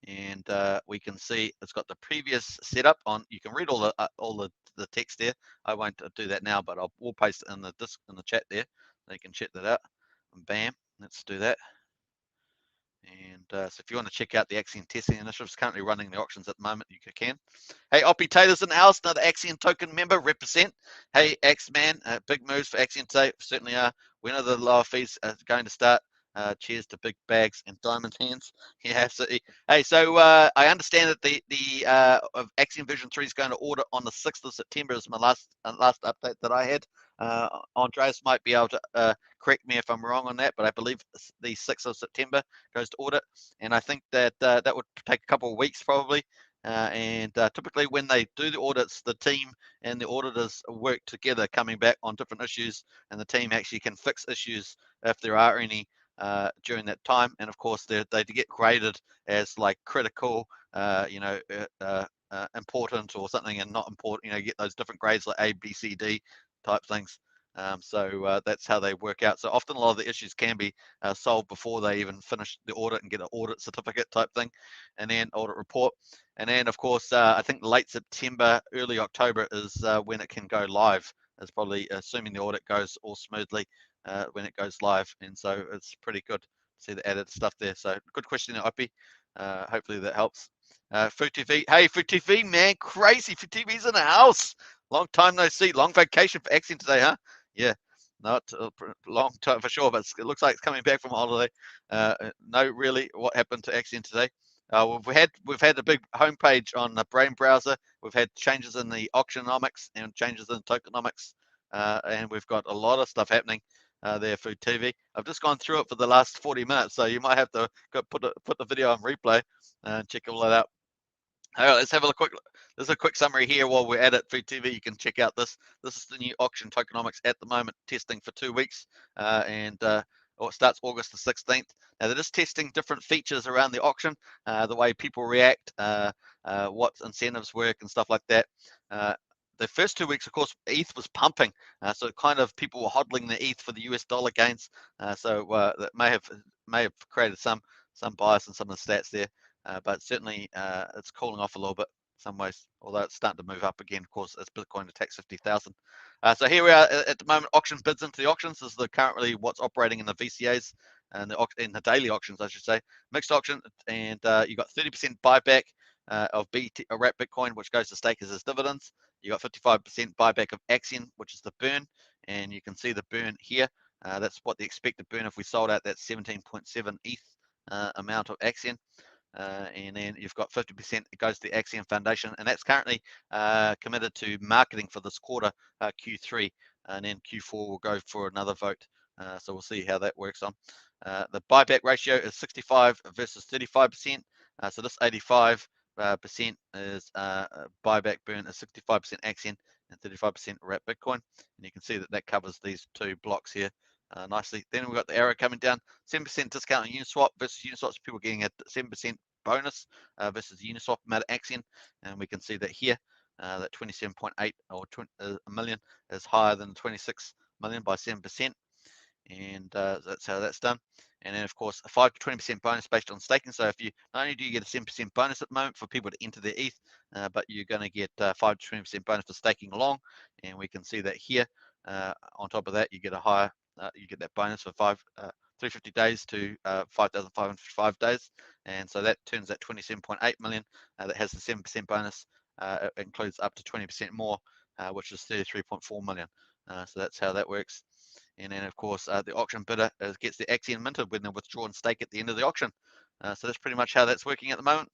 And we can see it's got the previous setup on. You can read all the text there. I won't do that now, but we'll paste it in the chat there. So you can check that out. And bam, let's do that. And so if you want to check out the Axion Testing Initiative, it's currently running the auctions at the moment. You can. Hey, Oppie Taylor's in the house, another Axion token member, represent. Hey, Axman, big moves for Axion today, certainly are. When are the lower fees going to start? Cheers to big bags and diamond hands. Yeah, absolutely. Hey, so I understand that the of Axion Version 3 is going to order on the 6th of September is my last update that I had. Andreas might be able to correct me if I'm wrong on that, but I believe the 6th of September goes to audit, and I think that that would take a couple of weeks probably. And typically when they do the audits, the team and the auditors work together coming back on different issues, and the team actually can fix issues if there are any during that time. And of course they get graded as like critical, important or something, and not important. You get those different grades like A, B, C, D type things. So that's how they work out. So often a lot of the issues can be solved before they even finish the audit and get an audit certificate type thing, and then audit report. And then of course, I think late September, early October is when it can go live. It's probably assuming the audit goes all smoothly when it goes live. And so it's pretty good to see the added stuff there. So good question, Opie. Hopefully that helps. Food TV, hey, Food TV, man, crazy. Food TV's in the house. Long time no see. Long vacation for Axion today, huh? Yeah, not a long time for sure, but it looks like it's coming back from holiday. No, really, what happened to Axion today? We've had a big homepage on the Brain browser. We've had changes in the auctionomics and changes in tokenomics, and we've got a lot of stuff happening there. Food TV. I've just gone through it for the last 40 minutes, so you might have to go put the video on replay and check all that out. All right, let's have a quick. There's a quick summary here while we're at it. Food TV, you can check out this. This is the new auction tokenomics at the moment, testing for 2 weeks, and or it starts August the 16th. Now they're just testing different features around the auction, the way people react, what incentives work and stuff like that. The first 2 weeks, of course, ETH was pumping, so kind of people were hodling the ETH for the US dollar gains. So that may have created some bias in some of the stats there, but certainly it's cooling off a little bit in some ways, although it's starting to move up again, of course, as Bitcoin attacks 50,000. So here we are at the moment, auction bids into the auctions. This is currently what's operating in the VCAs and in the daily auctions, I should say. Mixed auction, and you got 30% buyback of wrapped Bitcoin, which goes to stakers as dividends. You got 55% buyback of Axion, which is the burn, and you can see the burn here. That's what the expected burn if we sold out that 17.7 ETH amount of Axion. And then you've got 50% it goes to the Axion Foundation, and that's currently committed to marketing for this quarter, Q3, and then Q4 will go for another vote. So we'll see how that works on. The buyback ratio is 65 versus 35%. So this 85% is buyback burn is 65% Axion and 35% wrapped Bitcoin, and you can see that that covers these two blocks here nicely. Then we've got the arrow coming down, 7% discount on Uniswap versus Uniswap's people getting a 7% bonus versus Uniswap amount of Axion, and we can see that here that 27.8 or a million is higher than 26 million by 7%, and that's how that's done. And then of course a 5 to 20% bonus based on staking. So if you not only do you get a 7% bonus at the moment for people to enter their ETH, but you're going to get 5 to 20% bonus for staking along, and we can see that here. On top of that, you get a higher, you get that bonus for 350 days to 5,505 days, and so that turns that 27.8 million that has the 7% bonus. It includes up to 20% more, which is 33.4 million. So that's how that works. And then, of course, the auction bidder gets the Axion minted when they withdraw and stake at the end of the auction. So that's pretty much how that's working at the moment.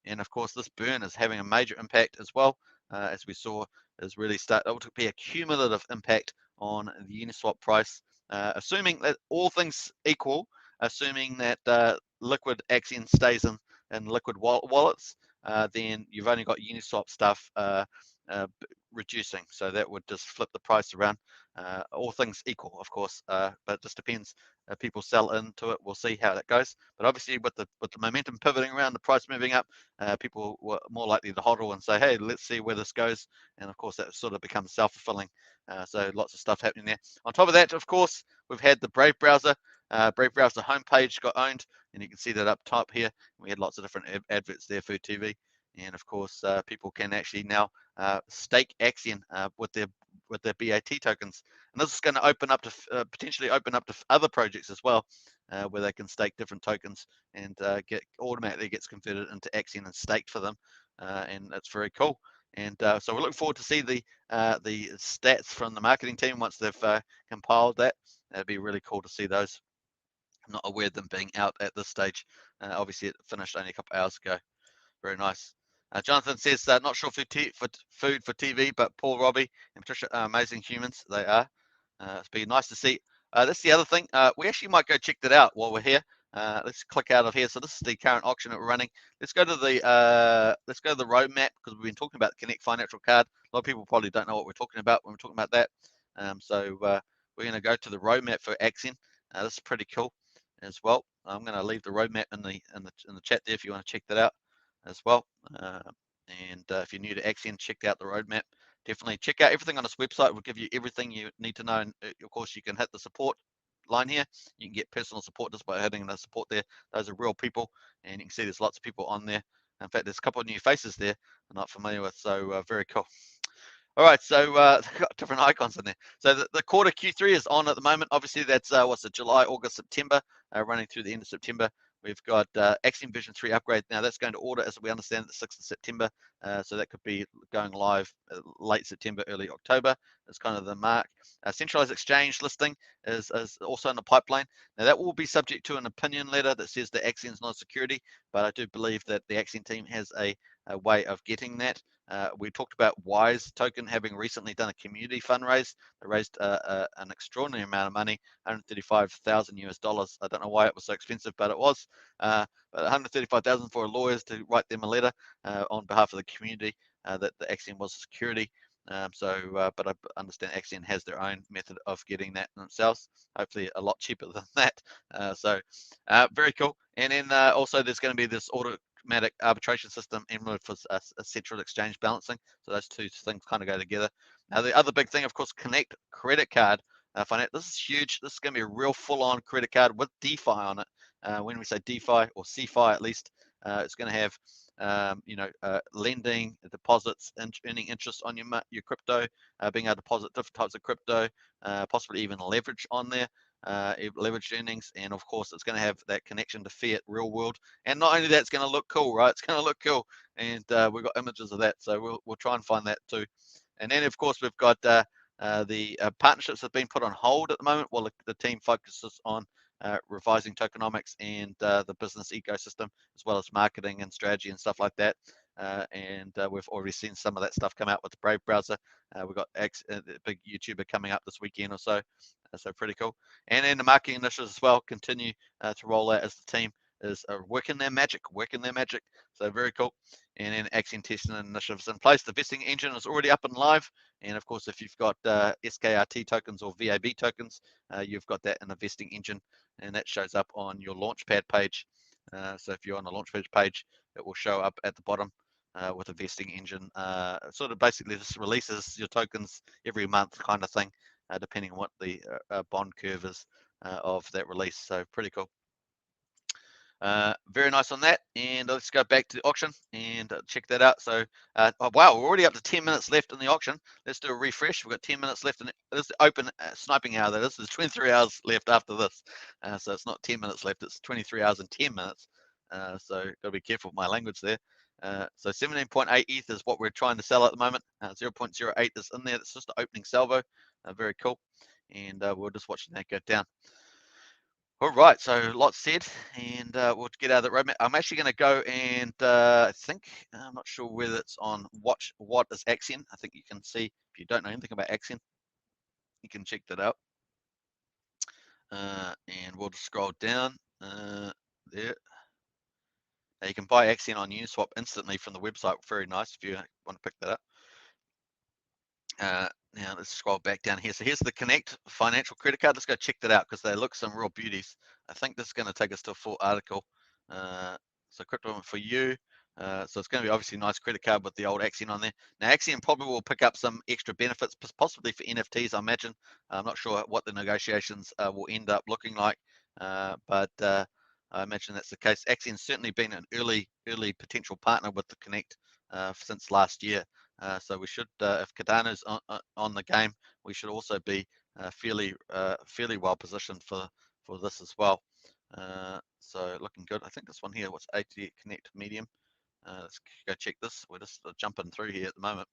And of course, this burn is having a major impact as well, as we saw, is really able to be a cumulative impact on the Uniswap price, assuming that all things equal, assuming that liquid Axion stays in liquid wallets, then you've only got Uniswap stuff reducing. So that would just flip the price around. All things equal, of course, but it just depends. People sell into it. We'll see how that goes. But obviously, with the momentum pivoting around, the price moving up, people were more likely to hodl and say, "Hey, let's see where this goes." And of course, that sort of becomes self-fulfilling. So lots of stuff happening there. On top of that, of course, we've had the Brave browser. Brave browser homepage got owned, and you can see that up top here. We had lots of different adverts there for TV, and of course, people can actually now stake Axion with their BAT tokens, and this is going to open up to potentially open up to other projects as well, where they can stake different tokens and automatically gets converted into Axion and staked for them, and that's very cool. And so we're looking forward to see the stats from the marketing team once they've compiled that. That'd be really cool to see those. I'm not aware of them being out at this stage. Obviously, it finished only a couple hours ago. Very nice. Jonathan says, not sure for food for TV, but Paul, Robbie, and Patricia are amazing humans. They are. It's been nice to see. That's the other thing. We actually might go check that out while we're here. Let's click out of here. So this is the current auction that we're running. Let's go to the roadmap, because we've been talking about the Connect financial card. A lot of people probably don't know what we're talking about when we're talking about that. So we're going to go to the roadmap for Axion. This is pretty cool as well. I'm going to leave the roadmap in the chat there if you want to check that out as well. And if you're new to Axion, check out the roadmap. Definitely check out everything on this website. We'll give you everything you need to know. And of course, you can hit the support line here. You can get personal support just by hitting the support there. Those are real people, and you can see there's lots of people on there. In fact, there's a couple of new faces there I'm not familiar with, so very cool. All right, so got different icons in there. So the quarter Q3 is on at the moment. Obviously, that's what's it, July, August, September, running through the end of September. We've got Axion version 3 upgrade. Now that's going to order, as we understand, the 6th of September. So that could be going live late September, early October. That's kind of the mark. Centralized exchange listing is also in the pipeline. Now that will be subject to an opinion letter that says that Axion is not a security, but I do believe that the Axion team has a way of getting that. We talked about Wise Token having recently done a community fundraise. They raised an extraordinary amount of money, $135,000 US. I don't know why it was so expensive, but it was. But $135,000 for lawyers to write them a letter on behalf of the community that the Axion was a security. But I understand Axion has their own method of getting that themselves, hopefully a lot cheaper than that. Very cool. And then also there's going to be this automatic arbitration system and for a central exchange balancing. So those two things kind of go together. Now the other big thing, of course, Connect credit card. This is huge. This is going to be a real full-on credit card with DeFi on it. When we say DeFi or CeFi at least, it's going to have lending, deposits, earning interest on your crypto, being able to deposit different types of crypto, possibly even leverage on there, leveraged earnings, and of course it's going to have that connection to fiat real world. And not only that, it's going to look cool, right? It's going to look cool, and we've got images of that, so we'll try and find that too. And then of course we've got the partnerships have been put on hold at the moment while the team focuses on revising tokenomics and the business ecosystem, as well as marketing and strategy and stuff like that. We've already seen some of that stuff come out with the Brave browser. We've got the big YouTuber coming up this weekend or so, so pretty cool. And then the marketing initiatives as well continue to roll out as the team is working their magic. So very cool. And then Axion testing initiatives in place. The vesting engine is already up and live. And of course, if you've got SKRT tokens or VAB tokens, you've got that in the vesting engine, and that shows up on your Launchpad page. So if you're on the Launchpad page, it will show up at the bottom with a vesting engine. Sort of basically this releases your tokens every month kind of thing, depending on what the bond curve is of that release. So pretty cool. Very nice on that. And let's go back to the auction and check that out. So, oh, wow, we're already up to 10 minutes left in the auction. Let's do a refresh. We've got 10 minutes left in it. This is the open sniping hour. That is. There's 23 hours left after this. So it's not 10 minutes left. It's 23 hours and 10 minutes. So got to be careful with my language there. So 17.8 ETH is what we're trying to sell at the moment. 0.08 is in there. It's just the opening salvo. Very cool. And we're just watching that go down. All right, so lots said, and we'll get out of the roadmap. I'm actually going to go and I think, I'm not sure whether it's on what is Axion. I think you can see, if you don't know anything about Axion, you can check that out. And we'll just scroll down there. Now you can buy Axion on Uniswap instantly from the website. Very nice if you want to pick that up. Now let's scroll back down here. So here's the Connect financial credit card. Let's go check that out because they look some real beauties. I think this is going to take us to a full article. So crypto for you. So it's going to be obviously a nice credit card with the old Axion on there. Now Axion probably will pick up some extra benefits, possibly for NFTs, I imagine. I'm not sure what the negotiations will end up looking like, but I imagine that's the case. Axion's certainly been an early potential partner with the Connect since last year. So we should, if Cardano's on the game, we should also be fairly well positioned for this as well. So looking good. I think this one here, what's AT Connect Medium? Let's go check this. We're just jumping through here at the moment.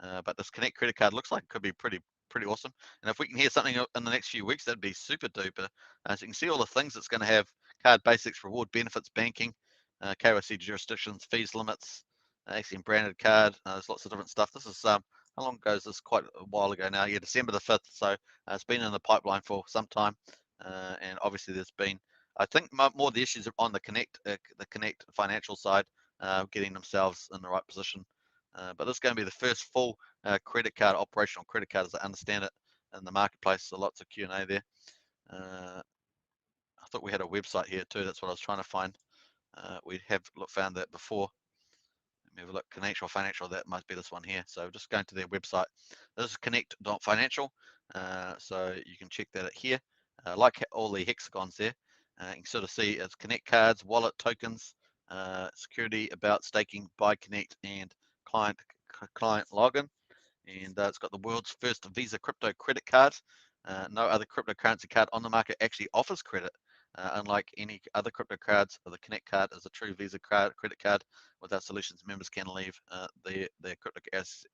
But this Connect credit card looks like it could be pretty awesome. And if we can hear something in the next few weeks, that'd be super duper. So you can see all the things it's going to have: card basics, reward benefits, banking, KYC jurisdictions, fees limits, Axion branded card. There's lots of different stuff. This is how long ago is this? Quite a while ago now. Yeah, December the 5th. So it's been in the pipeline for some time. And obviously there's been, I think, more the issues on the Connect financial side, getting themselves in the right position. But this is going to be the first full credit card, operational credit card, as I understand it, in the marketplace. So lots of Q&A there. I thought we had a website here too. That's what I was trying to find. We have found that before. Let me have a look. Connect Financial, that must be this one here. So just going to their website. This is connect.financial. So you can check that out here. Like all the hexagons there, you can sort of see it's Connect cards, wallet tokens, security, about, staking, buy, Connect, and client login. And it's got the world's first Visa crypto credit card. No other cryptocurrency card on the market actually offers credit. Unlike any other crypto cards, the Connect card is a true Visa credit card. With our solutions, members can leave their crypto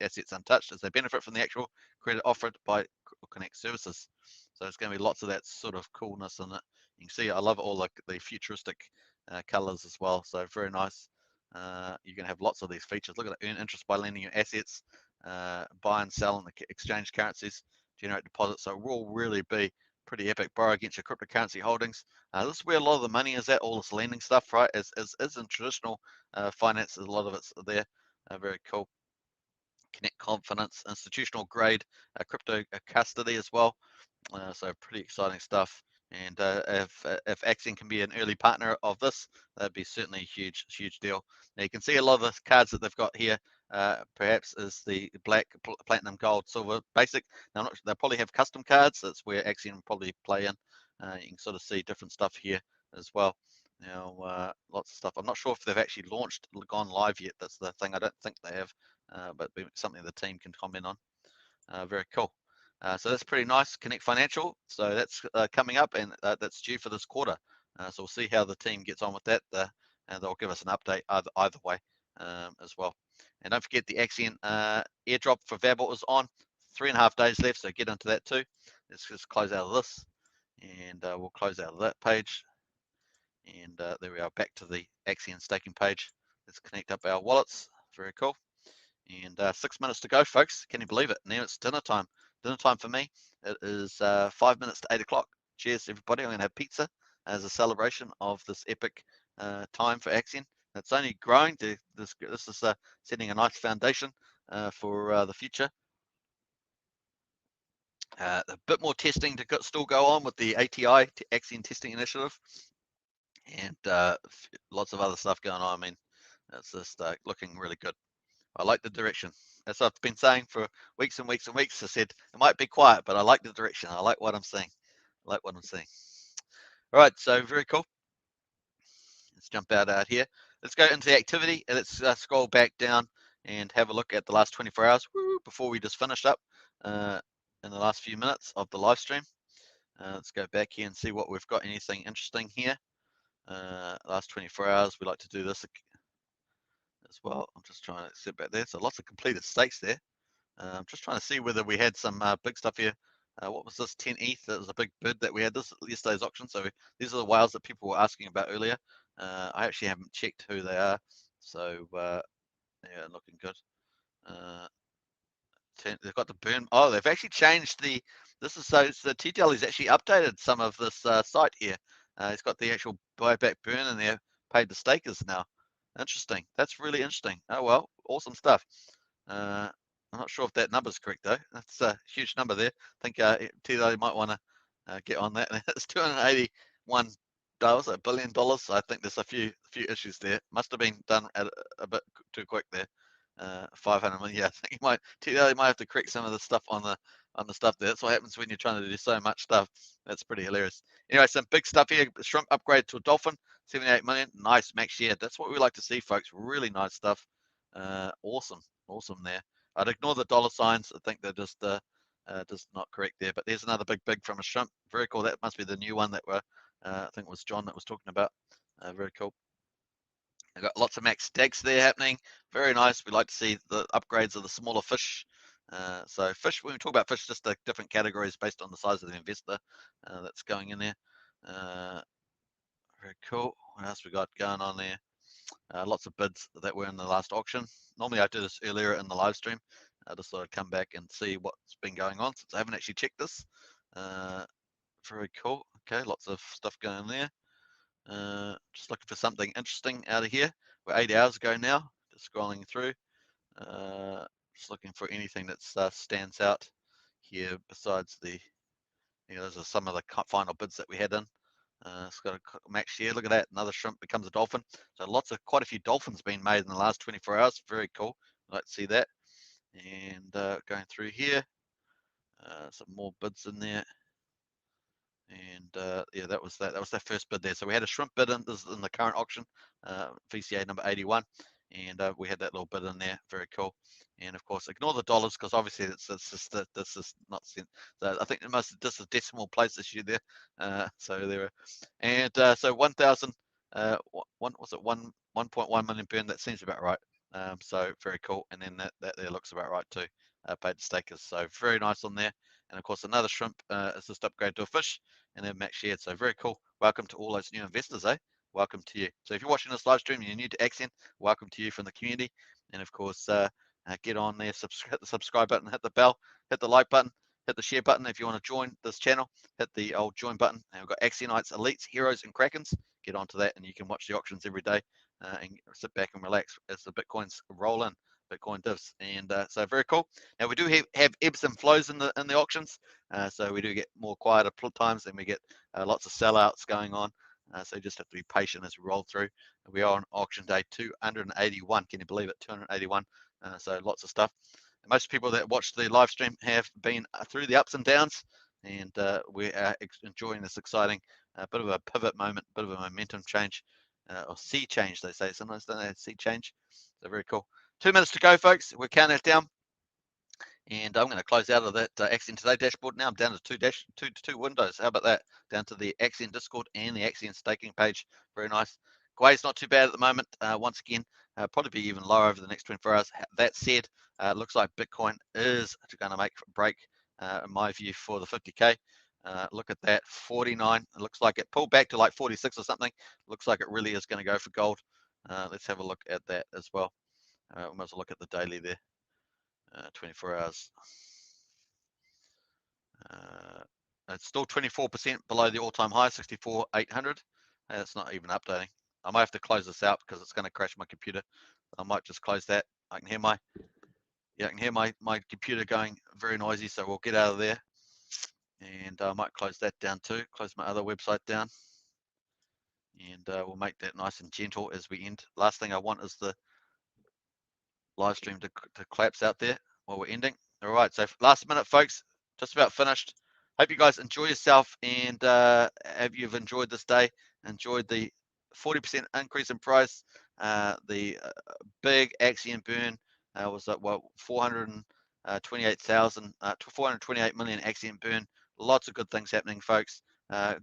assets untouched as they benefit from the actual credit offered by Connect services. So it's going to be lots of that sort of coolness in it. You can see I love all the futuristic colors as well. So very nice. You can have lots of these features. Look at that: earn interest by lending your assets, buy and sell in the exchange currencies, generate deposits. So it will really be pretty epic. Borrow against your cryptocurrency holdings. This is where a lot of the money is at, all this lending stuff, right? Is in traditional finance, a lot of it's there. Very cool. Connect Confidence, institutional grade crypto custody as well. So pretty exciting stuff. And if Axion can be an early partner of this, that'd be certainly a huge deal. Now you can see a lot of the cards that they've got here. Perhaps is the black, platinum, gold, silver, basic. Now they'll probably have custom cards. That's where Axion will probably play in. You can sort of see different stuff here as well. Now lots of stuff. I'm not sure if they've actually launched, gone live yet. That's the thing. I don't think they have, but something the team can comment on. Very cool. So that's pretty nice. Connect Financial. So that's coming up, and that's due for this quarter. So we'll see how the team gets on with that, and they'll give us an update either way as well. And don't forget the Axion airdrop for Vabot is on. 3.5 days left, so get into that too. Let's just close out of this, and we'll close out of that page. And there we are, back to the Axion staking page. Let's connect up our wallets. Very cool. And 6 minutes to go, folks. Can you believe it? Now it's dinner time. Dinner time for me. It is 5 minutes to 8 o'clock. Cheers, everybody. I'm going to have pizza as a celebration of this epic time for Axion. It's only growing. This is setting a nice foundation for the future. A bit more testing to still go on with the ATI, Axion Testing Initiative. And lots of other stuff going on. I mean, it's just looking really good. I like the direction. As I've been saying for weeks and weeks and weeks. I said it might be quiet, but I like the direction. I like what I'm seeing. I like what I'm seeing. All right, so very cool. Let's jump out here. Let's go into the activity, and let's scroll back down and have a look at the last 24 hours before we just finish up in the last few minutes of the live stream. Let's go back here and see what we've got. Anything interesting here? Last 24 hours. We like to do this as well. I'm just trying to sit back there. So lots of completed stakes there. I'm just trying to see whether we had some big stuff here. What was this 10 ETH? That was a big bid that we had this yesterday's auction. So these are the whales that people were asking about earlier. I actually haven't checked who they are. So yeah, looking good. They've got the burn. Oh, they've actually changed the. This is so TTL has actually updated some of this site here. It's got the actual buyback burn in there. Paid the stakers now. Interesting. That's really interesting. Oh well, awesome stuff. I'm not sure if that number's correct though. That's a huge number there. I think TTL might want to get on that. It's $281 $1 billion. I think there's a few issues there. Must have been done at a bit too quick there. 500 million. Yeah, I think TTL might have to correct some of the stuff on the stuff there. That's what happens when you're trying to do so much stuff. That's pretty hilarious. Anyway, some big stuff here. Shrimp upgrade to a dolphin, 78 million. Nice max share. That's what we like to see, folks. Really nice stuff. Awesome there. I'd ignore the dollar signs. I think they're just not correct there. But there's another big from a shrimp. Very cool. That must be the new one that I think it was John that was talking about. Very cool. I've got lots of max stacks there happening. Very nice. We like to see the upgrades of the smaller fish. So fish, when we talk about fish, just the different categories based on the size of the investor that's going in there. Very cool. What else we got going on there? Lots of bids that were in the last auction. Normally I do this earlier in the live stream. I just thought I'd come back and see what's been going on since I haven't actually checked this. Very cool. Okay, lots of stuff going there. Just looking for something interesting out of here. We're 8 hours ago now. Just scrolling through. Just looking for anything that stands out here besides the. Those are some of the final bids that we had in. It's got a max share. Look at that. Another shrimp becomes a dolphin. So quite a few dolphins being made in the last 24 hours. Very cool. I'd like to see that. And going through here, some more bids in there. And yeah, that was that. That was that first bid there. So we had a shrimp bid in the current auction, VCA number 81, and we had that little bid in there. Very cool. And of course, ignore the dollars because obviously this is not cent. So I think this is decimal place issue there. So there, and so 1,000. One was it 1.1 million burn? That seems about right. So very cool. And then that there looks about right too. Paid to stakers. So very nice on there. And of course, another shrimp is just upgrade to a fish, and then max shared. So very cool. Welcome to all those new investors, eh? Welcome to you. So if you're watching this live stream and you're new to Axion, welcome to you from the community. And of course, get on there, hit the subscribe button, hit the bell, hit the like button, hit the share button. If you want to join this channel, hit the old join button. And we've got Axionites, Elites, Heroes, and Krakens. Get onto that, and you can watch the auctions every day and sit back and relax as the Bitcoins roll in. Bitcoin divs, and so very cool. Now we do have ebbs and flows in the auctions, so we do get more quieter times, and we get lots of sellouts going on. So you just have to be patient as we roll through. We are on auction day 281. Can you believe it? 281. So lots of stuff. Most people that watch the live stream have been through the ups and downs, and we are enjoying this exciting bit of a pivot moment, bit of a momentum change, or sea change, they say sometimes, don't they? Sea change. So very cool. 2 minutes to go, folks. We're counting it down. And I'm going to close out of that Axion Today dashboard now. I'm down to two windows. How about that? Down to the Axion Discord and the Axion staking page. Very nice. Gwei's not too bad at the moment. Once again, probably be even lower over the next 24 hours. That said, it looks like Bitcoin is going to make a break, in my view, for the 50K. Look at that, 49. It looks like it pulled back to like 46 or something. Looks like it really is going to go for gold. Let's have a look at that as well. We might as well look at the daily there. 24 hours. It's still 24% below the all-time high, 64,800. That's not even updating. I might have to close this out because it's going to crash my computer. I might just close that. I can hear my computer going very noisy, so we'll get out of there. And I might close that down too. Close my other website down. And we'll make that nice and gentle as we end. Last thing I want is the live stream to collapse out there while we're ending. All right, so last minute, folks, just about finished. Hope you guys enjoy yourself, and you've enjoyed this day, enjoyed the 40% increase in price. The big Axion burn was at 428 million Axion burn. Lots of good things happening, folks.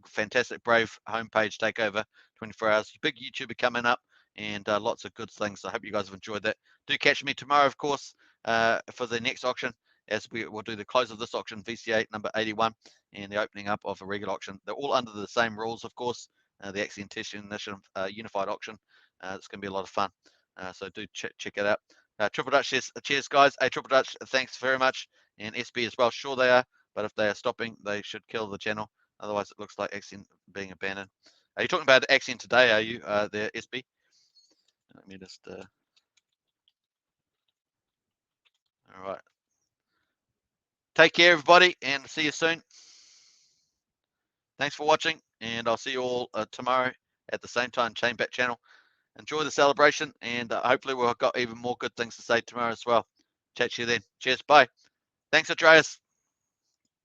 Fantastic Brave homepage takeover, 24 hours. Big YouTuber coming up, and lots of good things. So I hope you guys have enjoyed that. Do catch me tomorrow, of course, for the next auction, as we will do the close of this auction, VCA number 81, and the opening up of a regular auction. They're all under the same rules, of course. The Axion Testing Initiative unified auction. It's going to be a lot of fun. So do check it out. Triple Dutch says, cheers, guys. Hey, Triple Dutch, thanks very much. And SB as well. Sure they are, but if they are stopping, they should kill the channel. Otherwise, it looks like Axion being abandoned. Are you talking about Axion today, are you, there, SB? Let me just... all right. Take care, everybody, and see you soon. Thanks for watching, and I'll see you all tomorrow at the same time, Chainbat channel. Enjoy the celebration, and hopefully we've got even more good things to say tomorrow as well. Chat to you then. Cheers. Bye. Thanks, Andreas.